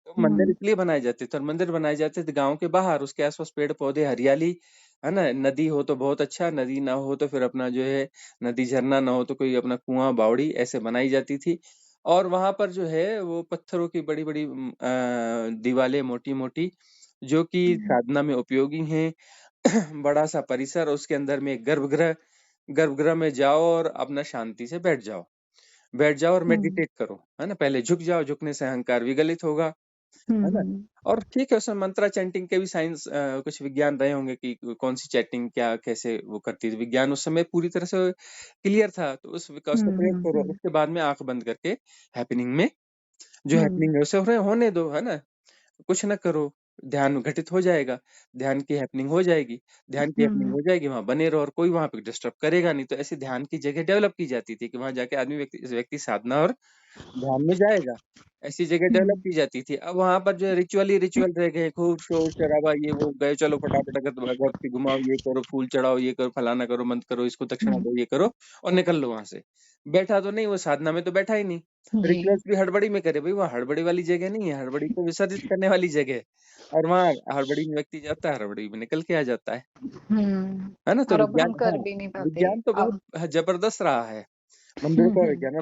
S2: तो मंदिर
S3: हम्म।
S2: इसलिए बनाए जाते थे, और मंदिर बनाए जाते थे गाँव के बाहर, उसके आस-पास पेड़-पौधे, हरियाली, है ना? नदी हो तो बहुत अच्छा, नदी ना हो तो फिर अपना जो है नदी, झरना ना हो तो कोई अपना कुआँ, बावड़ी ऐसे बनाई जाती थी। और वहाँ पर जो है वो पत्थरों की बड़ी-बड़ी दीवालें मोटी-मोटी, जो कि
S3: हम्म।
S2: साधना में उपयोगी हैं। बड़ा-सा परिसर, उसके अंदर में एक गर्भगृह, गर्भगृह में जाओ और अपना शांति से बैठ जाओ और
S3: हम्म।
S2: मेडिटेट करो, है ना? पहले झुक जाओ, झुकने से अहंकार विगलित होगा, है ना?
S3: हम्म।
S2: और ठीक है, उसमें मंत्रा चैंटिंग के भी साइंस कुछ विज्ञान रहे होंगे कि कौन-सी चैंटिंग क्या कैसे वो करती है। विज्ञान उस समय पूरी तरह से क्लियर था, तो उसका प्रयोग करो।
S3: हम्म।
S2: उसके बाद में आँख बंद करके हैपनिंग में जो
S3: हम्म।
S2: हैपनिंग है उसे होने दो, है ना? कुछ ना करो, ध्यान घटित हो जाएगा, ध्यान की हैपनिंग हो जाएगी,
S3: हम्म।
S2: वहाँ बने रहो और कोई वहाँ पे डिस्टर्ब करेगा नहीं। तो ऐसी ध्यान की जगह डेवलप की जाती थी कि वहाँ जाके व्यक्ति साधना और ध्यान में जाएगा। ऐसी जगह डेवलप
S3: हम्म।
S2: की जाती थी। अब वहाँ पर जो है रिचुअल ही रिचुअल रह गए, खूब शोर-शराबा, ये वो, गए चलो फटाफट अगरबत्ती घुमाओ, ये करो, फूल चढ़ाओ, ये करो, फलाना करो, मंत्र करो, इसको दक्षिणा
S3: हम्म।
S2: दो, ये करो और निकल लो वहाँ से। बैठा तो नहीं, वो साधना में तो बैठा ही नहीं।
S3: जी।
S2: रिचुअल्स भी हड़बड़ी में करे, भई वो हड़बड़ी वाली जगह नहीं है, हड़बड़ी को विसर्जित करने वाली जगह है। और वहाँ हड़बड़ी में व्यक्ति जाता है, हड़बड़ी में निकल के आ जाता है ना? तो
S3: और अब हम
S2: विज्ञान,
S3: कर
S2: हाँ,
S3: भी नहीं पाते
S2: विज्ञान तो बहुत
S3: अब।
S2: जबरदस्त रहा है। मंदिरों का
S3: हम्म।
S2: विज्ञान है।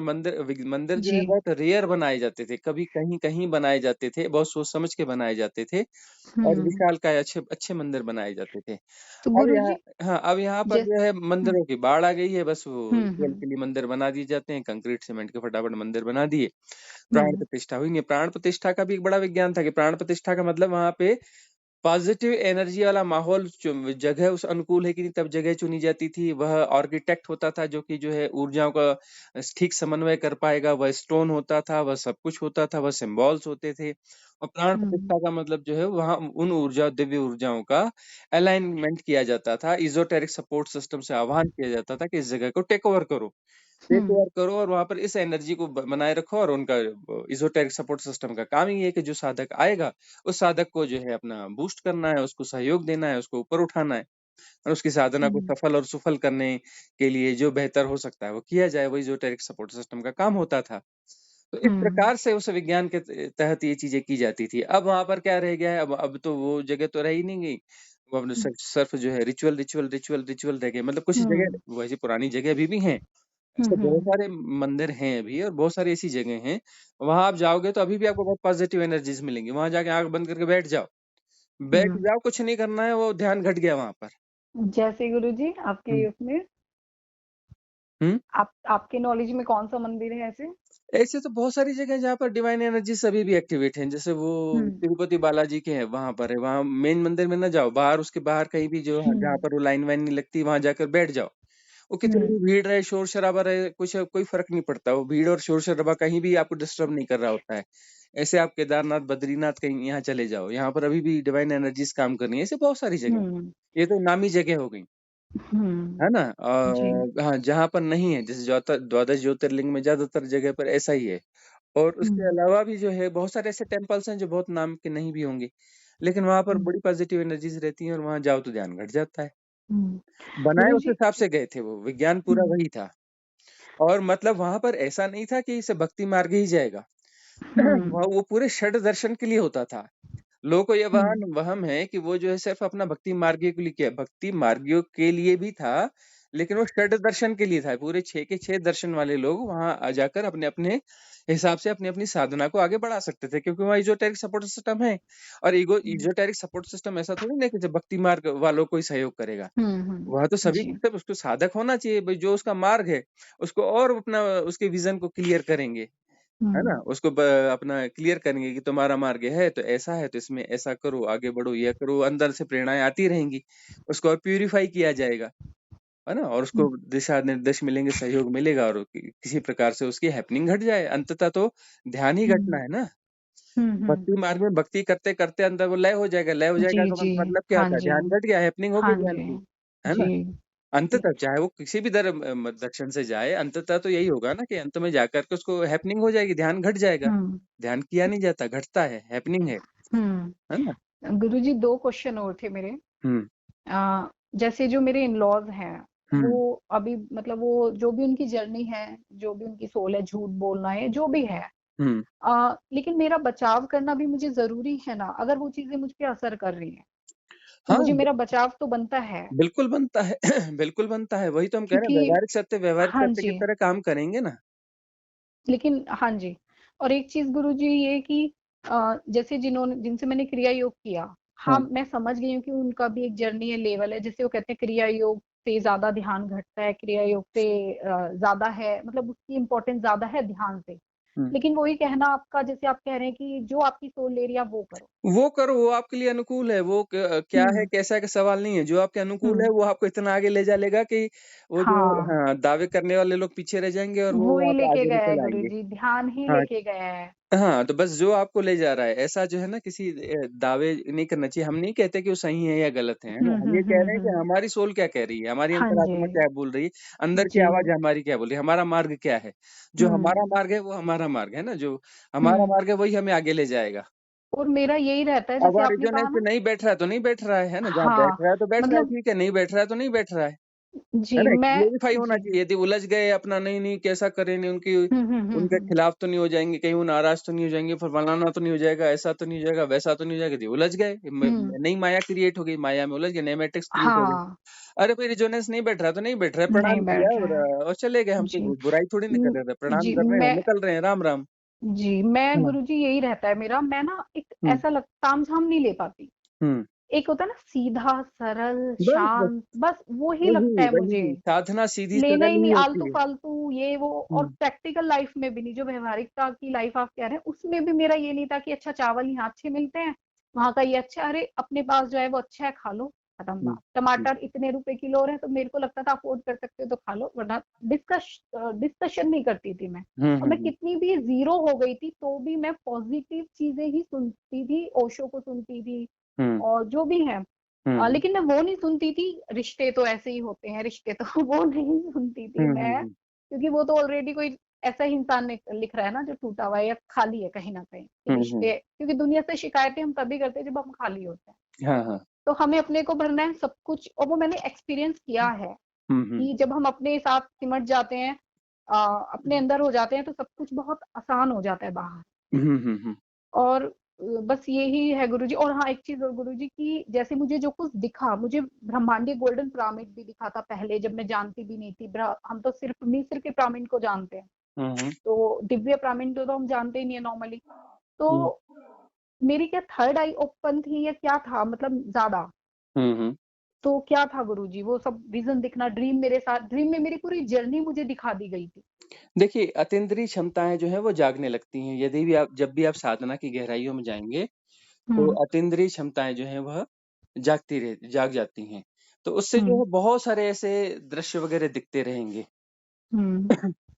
S2: मंदिर जो है
S3: जी।
S2: बहुत रेयर बनाए जाते थे, कभी कहीं-कहीं बनाए जाते थे, बहुत सोच समझ के बनाए जाते थे, और
S3: हम्म।
S2: विशालकाय अच्छे अच्छे मंदिर बनाए जाते थे।
S3: तो
S2: अब यहाँ,
S3: गुरुजी
S2: हाँ, अब यहाँ पर
S3: जैसे
S2: जो है मंदिरों की बाढ़ आ गई है, बस वो रिचुअल
S3: हम्म।
S2: के लिए मंदिर बना दिए जाते हैं, कंक्रीट सीमेंट के फटाफट मंदिर बना दिए, प्राण
S3: हम्म।
S2: प्रतिष्ठा हुई नहीं। प्राण प्रतिष्ठा का भी एक बड़ा विज्ञान था कि प्राण प्रतिष्ठा का मतलब वहाँ पे पॉजिटिव एनर्जी वाला माहौल जगह उस अनुकूल है कि नहीं, तब जगह चुनी जाती थी। वह आर्किटेक्ट होता था जो कि जो है ऊर्जाओं का ठीक समन्वय कर पाएगा, वह स्टोन होता था, वह सब कुछ होता था, वह सिंबल्स होते थे। और प्राण
S3: हम्म।
S2: प्रतिष्ठा का मतलब जो है वहाँ उन दिव्य ऊर्जाओं का अलाइनमेंट किया जाता था, इजोटेरिक सपोर्ट सिस्टम से आह्वान किया जाता था कि इस जगह को टेक
S3: हम्म।
S2: ओवर करो और वहाँ पर इस एनर्जी को बनाए रखो। और उनका इजोटेरिक सपोर्ट सिस्टम का काम ही है कि जो साधक आएगा, उस साधक को जो है अपना बूस्ट करना है, उसको सहयोग देना है, उसको ऊपर उठाना है, और उसकी साधना को
S3: हम्म।
S2: सफल और सुफल करने के लिए जो बेहतर हो सकता है वो किया जाए, वही इजोटेरिक सपोर्ट सिस्टम का काम होता था। तो इस
S3: हम्म।
S2: प्रकार से उस विज्ञान के तहत ये चीजें की जाती थी। अब वहां पर क्या रह गया है? अब तो वो जगह तो रह ही नहीं गई। वो अपने सिर्फ सिर्फ जो है रिचुअल रह गए। मतलब कुछ जगह
S3: हम्म।
S2: वैसी पुरानी जगह अभी भी हैं। ऐसे बहुत
S3: हम्म।
S2: सारे मंदिर हैं अभी, और बहुत सारी ऐसी जगह हैं। वहां आप जाओगे तो अभी भी आपको बहुत पॉजिटिव एनर्जीज मिलेंगी। वहां जाके आंख बंद करके बैठ
S3: हम्म।
S2: जाओ, कुछ नहीं करना है, वो ध्यान घट गया वहां पर।
S3: जैसे गुरुजी आपके
S2: हम्म।
S3: उसमें
S2: हम्म।
S3: आपके नॉलेज में कौन सा मंदिर है ऐसे?
S2: ऐसे तो बहुत सारी जगह है जहाँ पर डिवाइन एनर्जी अभी भी एक्टिवेट हैं। जैसे वो तिरुपति बालाजी के हैं, वहां पर है। वहां मेन मंदिर में ना जाओ, बाहर उसके बाहर कहीं भी जो जहाँ पर वो लाइन वाइन नहीं लगती, वहां जाकर बैठ जाओ। वो कितनी भी भीड़ रहे, शोर शराबा रहे, कुछ कोई फर्क नहीं पड़ता। वो भीड़ और शोर शराबा कहीं भी आपको डिस्टर्ब नहीं कर रहा होता है। ऐसे आप केदारनाथ, बद्रीनाथ कहीं यहाँ चले जाओ, यहाँ पर अभी भी डिवाइन एनर्जीज काम कर रही है। ऐसे बहुत सारी जगह, ये तो नामी जगह हो गई, है ना।
S3: जी।
S2: हाँ, जहाँ पर नहीं है, जैसे द्वादश ज्योतिर्लिंग में ज्यादातर जगह पर ऐसा ही है। और उसके अलावा भी जो है बहुत सारे ऐसे टेम्पल्स हैं जो बहुत नाम के नहीं भी होंगे, लेकिन वहां पर बड़ी पॉजिटिव एनर्जीज रहती हैं, और वहां जाओ तो ध्यान घट जाता है। बनाए उस
S3: गुरुजी।
S2: हिसाब से गए थे, वो विज्ञान पूरा वही था। और मतलब वहां पर ऐसा नहीं था कि इसे भक्ति मार्ग ही जाएगा। वो पूरे षड दर्शन के लिए होता था। लोगों को ये वहम है कि वो जो है सिर्फ अपना भक्ति मार्गियों के लिए किया, भक्ति मार्गियों के लिए भी था, लेकिन वो षड दर्शन के लिए था। पूरे 6 के 6 दर्शन वाले लोग वहां आ जाकर अपने अपने हिसाब से अपनी अपनी साधना को आगे बढ़ा सकते थे, क्योंकि वहाँ इजोटेरिक सपोर्ट सिस्टम है। और इजोटेरिक सपोर्ट सिस्टम ऐसा थोड़ी ना कि जब भक्ति मार्ग वालों को ही सहयोग करेगा। वह तो सभी
S3: जी।
S2: सब उसको साधक होना चाहिए भाई, जो उसका मार्ग है उसको और अपना उसके विजन को क्लियर करेंगे, है ना। उसको अपना क्लियर करेंगे कि तुम्हारा मार्ग है तो ऐसा है, तो इसमें ऐसा करो, आगे बढ़ो, यह करो। अंदर से प्रेरणाएं आती रहेंगी, उसको और प्यूरिफाई किया जाएगा, है ना। और उसको दिशा निर्देश मिलेंगे, सहयोग मिलेगा, और किसी प्रकार से उसकी हैपनिंग घट जाए। अंततः तो ध्यान ही घटना है ना। भक्ति मार्ग में भक्ति करते करते अंदर वो लय हो जाएगा। लय हो जाएगा
S3: जी,
S2: का
S3: जी।
S2: मतलब क्या
S3: हाँ
S2: था,
S3: जी।
S2: ध्यान घट गया, हैपनिंग हो गई
S3: हाँ
S2: ध्यान
S3: जी।
S2: की, है ना।
S3: जी।
S2: अंततः चाहे वो किसी भी दर्शन से जाए, अंततः तो यही होगा ना कि अंत में जाकर के उसको हैपनिंग हो जाएगी, ध्यान घट जाएगा। ध्यान किया नहीं जाता, घटता है, हैपनिंग है ना।
S3: गुरुजी 2 क्वेश्चन और थे मेरे।
S2: हम्म
S3: जैसे जो मेरे इन-लॉज़ हैं,
S2: हम्म
S3: वो अभी मतलब वो जो भी उनकी जर्नी है, जो भी उनकी सोल है, झूठ बोलना है, जो भी है,
S2: हम्म
S3: लेकिन मेरा बचाव करना भी मुझे ज़रूरी है ना, अगर वो चीज़ें मुझ पे असर कर रही हैं, तो
S2: हाँ,
S3: मुझे मेरा बचाव तो बनता है।
S2: बिल्कुल बनता है। बिल्कुल बनता है, वही तो हम कह रहे हैं,
S3: क्योंकि
S2: व्यावहारिक
S3: हाँ
S2: सत्य की
S3: जी,
S2: तरह काम करेंगे ना।
S3: लेकिन हाँ जी, और एक चीज़ गुरुजी ये कि जैसे जिनसे मैंने क्रिया योग किया, हाँ,
S2: हाँ
S3: मैं समझ गई हूँ कि उनका भी एक जर्नी है, लेवल है। जैसे वो कहते हैं क्रिया योग से ज़्यादा ध्यान घटता है, क्रिया योग से ज़्यादा है, मतलब उसकी इम्पोर्टेंस ज़्यादा है ध्यान से।
S2: हम्म
S3: लेकिन वही कहना आपका, जैसे आप कह रहे हैं कि जो आपकी सोल ले रही है, आप वो करो।
S2: वो करो, वो आपके लिए अनुकूल है। वो क्या है
S3: हुँ,
S2: कैसा है का सवाल नहीं है। जो आपके अनुकूल है
S3: हुँ,
S2: वो आपको इतना आगे ले जाएगा कि वो जो
S3: हाँ,
S2: हाँ दावे करने वाले लोग पीछे रह जाएंगे, और वो
S3: वो ही
S2: वहां पे
S3: लेके
S2: आगे
S3: गया है
S2: निकल आएंगे।
S3: गुरुजी, ध्यान ही
S2: हाँ
S3: लेके गया है।
S2: हाँ, तो बस जो आपको ले जा रहा है, ऐसा जो है ना, किसी दावे नहीं करना चाहिए। हम नहीं कहते कि वो सही है या गलत है ना। हम ये कह रहे हैं कि हमारी सोल क्या कह रही है, हमारी
S3: हाँ
S2: अंतरात्मा
S3: जी,
S2: क्या बोल रही है, अंदर की
S3: जी।
S2: आवाज हमारी क्या बोल रही है, हमारा मार्ग क्या है। जो हमारा
S3: हुँ,
S2: मार्ग है वो हमारा मार्ग है ना, जो हमारा
S3: हुँ।
S2: मार्ग है वही हमें आगे ले जाएगा।
S3: और मेरा यही रहता है,
S2: अब
S3: जैसे
S2: वहाँ
S3: आपने
S2: रेजोनेंस
S3: कहा
S2: पे
S3: ना।
S2: नहीं बैठ रहा है तो नहीं बैठ रहा है ना। जहाँ बैठ
S3: हाँ,
S2: रहा है तो बैठ रहा है,
S3: मतलब
S2: ठीक है। नहीं बैठ रहा है तो नहीं बैठ रहा है
S3: जी,
S2: ना।
S3: मैं
S2: क्लेरिफाई होना
S3: जी।
S2: चाहिए। यदि उलझ गए अपना, नहीं नहीं कैसा करें, नहीं उनकी उनके
S3: हुँ।
S2: खिलाफ तो नहीं हो जाएंगे, कहीं वो नाराज तो नहीं हो जाएंगे, फिर फलाना तो नहीं हो जाएगा, ऐसा तो नहीं हो जाएगा, वैसा तो नहीं हो जाएगा। यदि उलझ गए,
S3: हुँ,
S2: नई माया क्रिएट हो गई, माया में उलझ गए, नए मैट्रिक्स क्रिएट हो गई।
S3: हाँ,
S2: अरे भाई रिजोनेंस नहीं बैठ रहा तो नहीं बैठ रहा है,
S3: नहीं
S2: प्रणाम किया
S3: बैठ रहा है।
S2: और चले गए। हम
S3: जी।
S2: कोई बुराई थोड़ी नहीं कर रहे थे, प्रणाम
S3: जी,
S2: कर रहे हैं, निकल रहे हैं, राम राम।
S3: जी, मैं
S2: हाँ
S3: गुरुजी यही रहता है मेरा। मैं ना एक
S2: हम्म
S3: ऐसा तामझाम नहीं ले पाती।
S2: हम्म
S3: एक होता है ना सीधा, सरल,
S2: बस बस
S3: शांत, बस वो ही लगता
S2: वही
S3: है मुझे।
S2: वही साधना सीधी
S3: लेना
S2: सरल
S3: ही
S2: ही
S3: नहीं
S2: होती है।
S3: आलतू-फालतू ये वो, और
S2: हम्म
S3: प्रैक्टिकल लाइफ में भी नहीं, जो व्यावहारिकता की लाइफ आप कह रहे हैं, उसमें भी मेरा ये नहीं था कि अच्छा चावल यहाँ अच्छे मिलते हैं, वहाँ का ये अच्छा, अरे अपने पास जो है वो अच्छा है, खा लो, खत्म
S2: हम्म
S3: बात। टमाटर इतने रुपए किलो हो रहे हैं, तो मेरे को लगता था अफोर्ड कर सकते हो तो खा लो, वरना डिस्कशन नहीं करती थी मैं।
S2: हम्म
S3: और
S2: हम्म
S3: मैं
S2: हम्म
S3: कितनी भी ज़ीरो हो गई थी, तो भी मैं पॉज़िटिव चीज़ें ही सुनती थी, ओशो को सुनती थी
S2: हम्म
S3: और जो भी है।
S2: हम्म
S3: लेकिन मैं वो नहीं सुनती थी, रिश्ते तो ऐसे ही होते हैं, रिश्ते तो वो नहीं सुनती थी
S2: हम्म
S3: मैं,
S2: हम्म
S3: क्योंकि वो तो ऑलरेडी कोई ऐसा ही इंसान लिख रहा है ना जो टूटा हुआ है या खाली है कहीं न कहीं, कि
S2: हम्म
S3: रिश्ते, क्योंकि दुनिया से शिकायतें हम तभी करते हैं जब हम खाली होते हैं।
S2: हाँ हाँ
S3: तो हमें अपने को भरना है सब कुछ, और वो मैंने एक्सपीरियंस किया है
S2: हम्म
S3: कि जब हम अपने साथ सिमट जाते हैं, अपने अंदर हो जाते हैं, तो सब कुछ बहुत आसान हो जाता है बाहर।
S2: हम्म
S3: और बस यही है गुरुजी। और हाँ, एक चीज़ और गुरुजी, कि जैसे मुझे जो कुछ दिखा, मुझे ब्रह्मांडीय गोल्डन पिरामिड भी दिखा था पहले, जब मैं जानती भी नहीं थी। हम तो सिर्फ मिस्र के पिरामिड को जानते हैं,
S2: हम्म
S3: तो दिव्य पिरामिड तो हम जानते ही नहीं है नॉर्मली।
S2: हम्म
S3: तो मेरी क्या थर्ड आई ओपन थी या क्या था, मतलब ज़्यादा।
S2: हम्म
S3: तो क्या था गुरुजी वो सब विजन दिखना, ड्रीम में मेरी पूरी जर्नी मुझे दिखा दी गई थी।
S2: देखिए, अतीन्द्रिय क्षमताएँ जो हैं वो जागने लगती हैं। यदि भी आप जब भी आप साधना की गहराइयों में जाएँगे, तो
S3: हुँ,
S2: अतीन्द्रिय क्षमताएँ जो हैं वह जाग जाती हैं। तो उससे जो
S3: हुँ,
S2: है बहुत सारे ऐसे दृश्य वग़ैरह दिखते रहेंगे
S3: हुँ,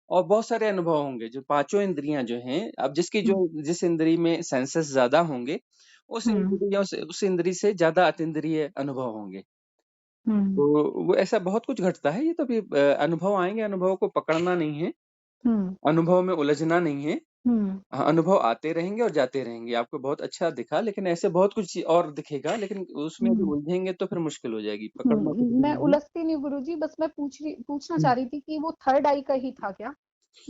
S2: और बहुत सारे अनुभव होंगे। जो पाँचों इंद्रियाँ जो हैं, अब
S3: हुँ,
S2: जिस इंद्रिय में सेंसेस ज़्यादा होंगे,
S3: हुँ,
S2: उस इंद्रिय से ज़्यादा अतीन्द्रिय अनुभव होंगे।
S3: हुँ,
S2: तो वो ऐसा बहुत कुछ घटता है। ये तो अभी अनुभव आएँगे, अनुभव को पकड़ना नहीं है,
S3: हुँ,
S2: अनुभव में उलझना नहीं है।
S3: हुँ,
S2: हाँ, अनुभव आते रहेंगे और जाते रहेंगे। आपको बहुत अच्छा दिखा, लेकिन ऐसे बहुत कुछ और दिखेगा, लेकिन उसमें यदि
S3: हुँ।
S2: उलझेंगे तो फिर मुश्किल हो जाएगी।
S3: हुँ,
S2: पकड़ना कुछ भी
S3: मैं
S2: नहीं है।
S3: उलझती नहीं गुरुजी, बस मैं पूछना
S2: हुँ।
S3: चाह रही थी कि वो थर्ड आई का ही था क्या?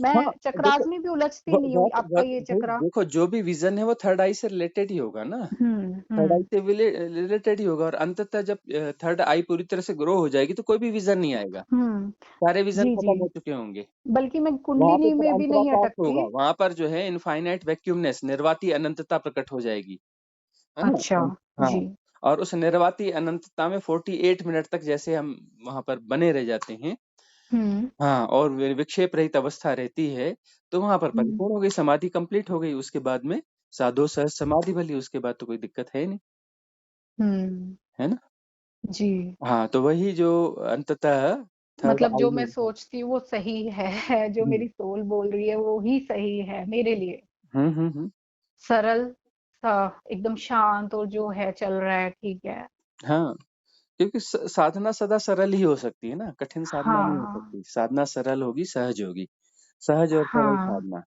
S2: हाँ,
S3: मैं
S2: देखो
S3: चक्रास में भी उलझती
S2: व
S3: नहीं
S2: वह
S3: हुई,
S2: तो
S3: आपका
S2: वह
S3: ये
S2: भई
S3: चक्रा।
S2: देखो जो भी विज़न है वो थर्ड आई से रिलेटेड ही होगा ना।
S3: हुँ,
S2: थर्ड आई
S3: हुँ,
S2: से रिलेटेड ही होगा और अंततः जब थर्ड आई पूरी तरह से ग्रो हो जाएगी तो कोई भी विज़न नहीं आएगा।
S3: हुँ।
S2: सारे विज़न
S3: जी,
S2: खत्म
S3: जी।
S2: हो चुके होंगे।
S3: बल्कि मैं
S2: वहाँ पे
S3: कुंडली
S2: फिर
S3: में भी नहीं
S2: अंतराकाश होगा।
S3: अटकती।
S2: वहाँ पर जो है इनफाइनाइट वैक्यूमनेस निर्वाती अनंतता प्रकट हो जाएगी। है ना?
S3: अच्छा,
S2: हाँ,
S3: जी।
S2: और उस निर्वाती अनंतता में 48 मिनट तक जैसे हम वहाँ पर बने रह जाते हैं,
S3: हुँ,
S2: हाँ, और विक्षेप रहित अवस्था रहती है, तो वहाँ पर
S3: हुँ,
S2: परिपूर्ण हो गई, समाधि कंप्लीट हो गई। उसके बाद में साधो सहज समाधि भली, उसके बाद तो कोई दिक्कत है ही नहीं,
S3: हुँ।
S2: है ना?
S3: जी,
S2: हाँ, तो वही जो अंततः थर्ड
S3: मतलब
S2: आई
S3: जो मैं
S2: में था।
S3: सोचती हूँ वो सही है, जो
S2: हुँ,
S3: मेरी सोल बोल रही है वो ही सही है मेरे लिए।
S2: हुँ, हुँ, हुँ।
S3: सरल सा एकदम शांत और जो है चल रहा है, ठीक है।
S2: हाँ, क्योंकि साधना सदा सरल ही हो सकती है ना, कठिन साधना नहीं हो
S3: हाँ,
S2: सकती। साधना सरल होगी, सहज होगी। सहज और सरल
S3: हाँ।
S2: साधना।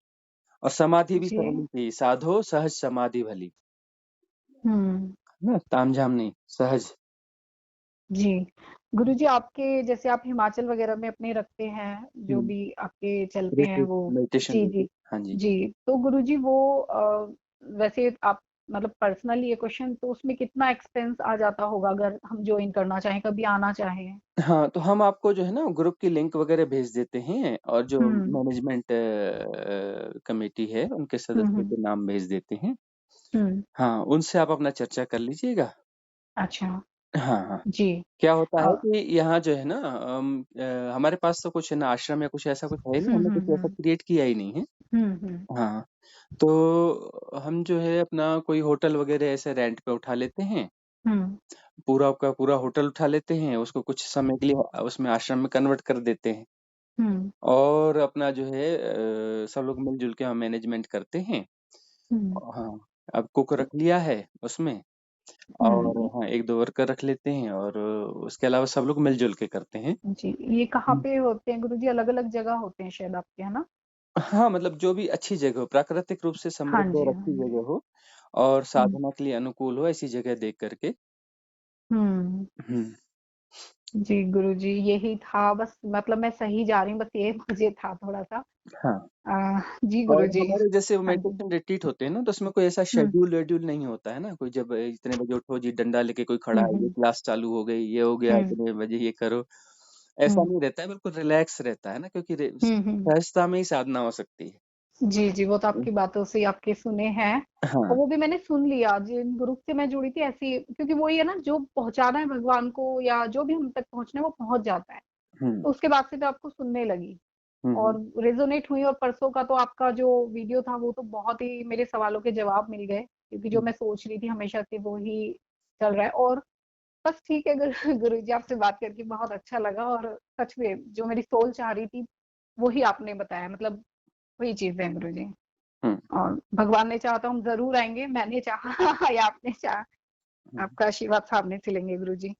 S2: और समाधि भी
S3: जी।
S2: सरल ही चाहिए, साधो सहज समाधि भली,
S3: हुँ,
S2: है ना? तामझाम नहीं, सहज।
S3: जी। गुरुजी आपके जैसे आप हिमाचल वग़ैरह में अपने रखते हैं, जो
S2: हुँ,
S3: भी आपके चलते हैं
S2: रिट्रीट,
S3: वो।
S2: मेडिटेशन
S3: जी,
S2: रिट्रीट।
S3: जी।
S2: हाँ जी।
S3: जी, तो गुरुजी वो वैसे आप मतलब पर्सनली ये क्वेश्चन तो उसमें कितना एक्सपेंस आ जाता होगा अगर हम जॉइन करना चाहें, कभी आना चाहें?
S2: हाँ, तो हम आपको जो है ना ग्रुप की लिंक वगैरह भेज देते हैं और जो
S3: हुँ।
S2: मैनेजमेंट कमेटी है, उनके
S3: हुँ,
S2: सदस्यों
S3: हुँ।
S2: के नाम भेज देते हैं।
S3: हुँ।
S2: हाँ, उनसे आप अपना चर्चा कर लीजिएगा।
S3: अच्छा,
S2: हाँ, हाँ।
S3: जी।
S2: क्या होता
S3: अ,
S2: है कि यहाँ जो है ना हमारे पास तो कुछ ना आश्रम या कुछ ऐसा कुछ है नहीं,
S3: हुँ,
S2: हमने
S3: हुँ,
S2: कुछ ऐसा
S3: हुँ।
S2: क्रिएट किया ही नहीं है।
S3: हुँ, हुँ।
S2: हाँ, तो हम जो है अपना कोई होटल वगैरह ऐसे रेंट पे उठा लेते हैं।
S3: हुँ,
S2: पूरा का पूरा होटल उठा लेते हैं, उसको कुछ समय के लिए उसमें आश्रम में कन्वर्ट कर देते हैं
S3: हुँ,
S2: और अपना जो है सब लोग मिल-जुल के हम मैनेजमेंट करते हैं।
S3: हुँ,
S2: हाँ, अब कुक रख लिया है उसमें और
S3: हुँ।
S2: हाँ, 1-2 वर्कर रख लेते हैं और उसके अलावा सब लोग मिल-जुल के करते हैं।
S3: जी, ये कहाँ
S2: हुँ।
S3: पे होते हैं गुरुजी? अलग-अलग जगह होते हैं शायद आपके, है ना?
S2: हाँ, मतलब जो भी अच्छी जगह हो, प्राकृतिक रूप से
S3: हाँ
S2: समृद्ध
S3: जी,
S2: और
S3: हाँ
S2: अच्छी
S3: जी।
S2: जगह हो और
S3: हुँ,
S2: साधना के लिए अनुकूल हो, ऐसी जगह देख कर के।
S3: हुँ।
S2: हुँ।
S3: जी, गुरुजी यही था बस मतलब मैं सही जा रही हूँ, बस ये मुझे था थोड़ा-सा।
S2: हाँ।
S3: जी
S2: और
S3: गुरुजी।
S2: हमारे जैसे
S3: हाँ जी।
S2: मेडिटेशन रिट्रीट होते हैं ना, तो उसमें कोई ऐसा
S3: हुँ,
S2: शेड्यूल-वेड्यूल नहीं होता है ना, कोई जब इतने बजे उठो जी, डंडा लेके कोई खड़ा
S3: हुँ,
S2: है, ये
S3: हुँ,
S2: क्लास चालू हो गई, ये हो गया,
S3: हुँ,
S2: इतने बजे ये करो। ऐसा
S3: हुँ,
S2: नहीं रहता है, बिल्कुल रिलैक्स रहता है ना, क्योंकि
S3: हुँ, हुँ।
S2: सहजता में ही साधना हो सकती है।
S3: जी, जी, वो तो
S2: हुँ।
S3: आपकी बातों से आपके सुने हैं और
S2: हाँ।
S3: वो भी मैंने सुन लिया जिन ग्रुप से मैं जुड़ी थी ऐसी क्योंकि वही है ना जो पहुँचाना है भगवान को या जो भी हम तक पहुँचना है वो पहुँच जाता है।
S2: हुँ।
S3: तो उसके बाद से मैं आपको सुनने लगी
S2: हुँ, हुँ।
S3: और रेज़ोनेट हुई और परसों का तो आपका जो वीडियो था वो तो बहुत ही मेरे सवालों के जवाब मिल गए क्योंकि जो
S2: हुँ।
S3: मैं सोच रही थी हमेशा से वो ही चल रहा है और बस ठीक है गुरुजी आपसे बात करके बहुत अच्छा लगा और सच में जो मेरी सोल चाह रही थी, वो ही आपने बताया मतलब वही चीज़ है गुरुजी।
S2: हुँ।
S3: और भगवान ने चाहा तो हम ज़रूर आएँगे, मैंने चाहा या आपने चाहा,
S2: हुँ।
S3: आपका आशीर्वाद सामने से लेंगे गुरुजी।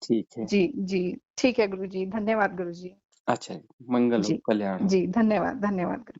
S2: ठीक है।
S3: जी, जी, ठीक है गुरुजी, धन्यवाद गुरुजी।
S2: अच्छा, मंगल हो,
S3: जी,
S2: कल्याण हो।
S3: जी, धन्यवाद, धन्यवाद।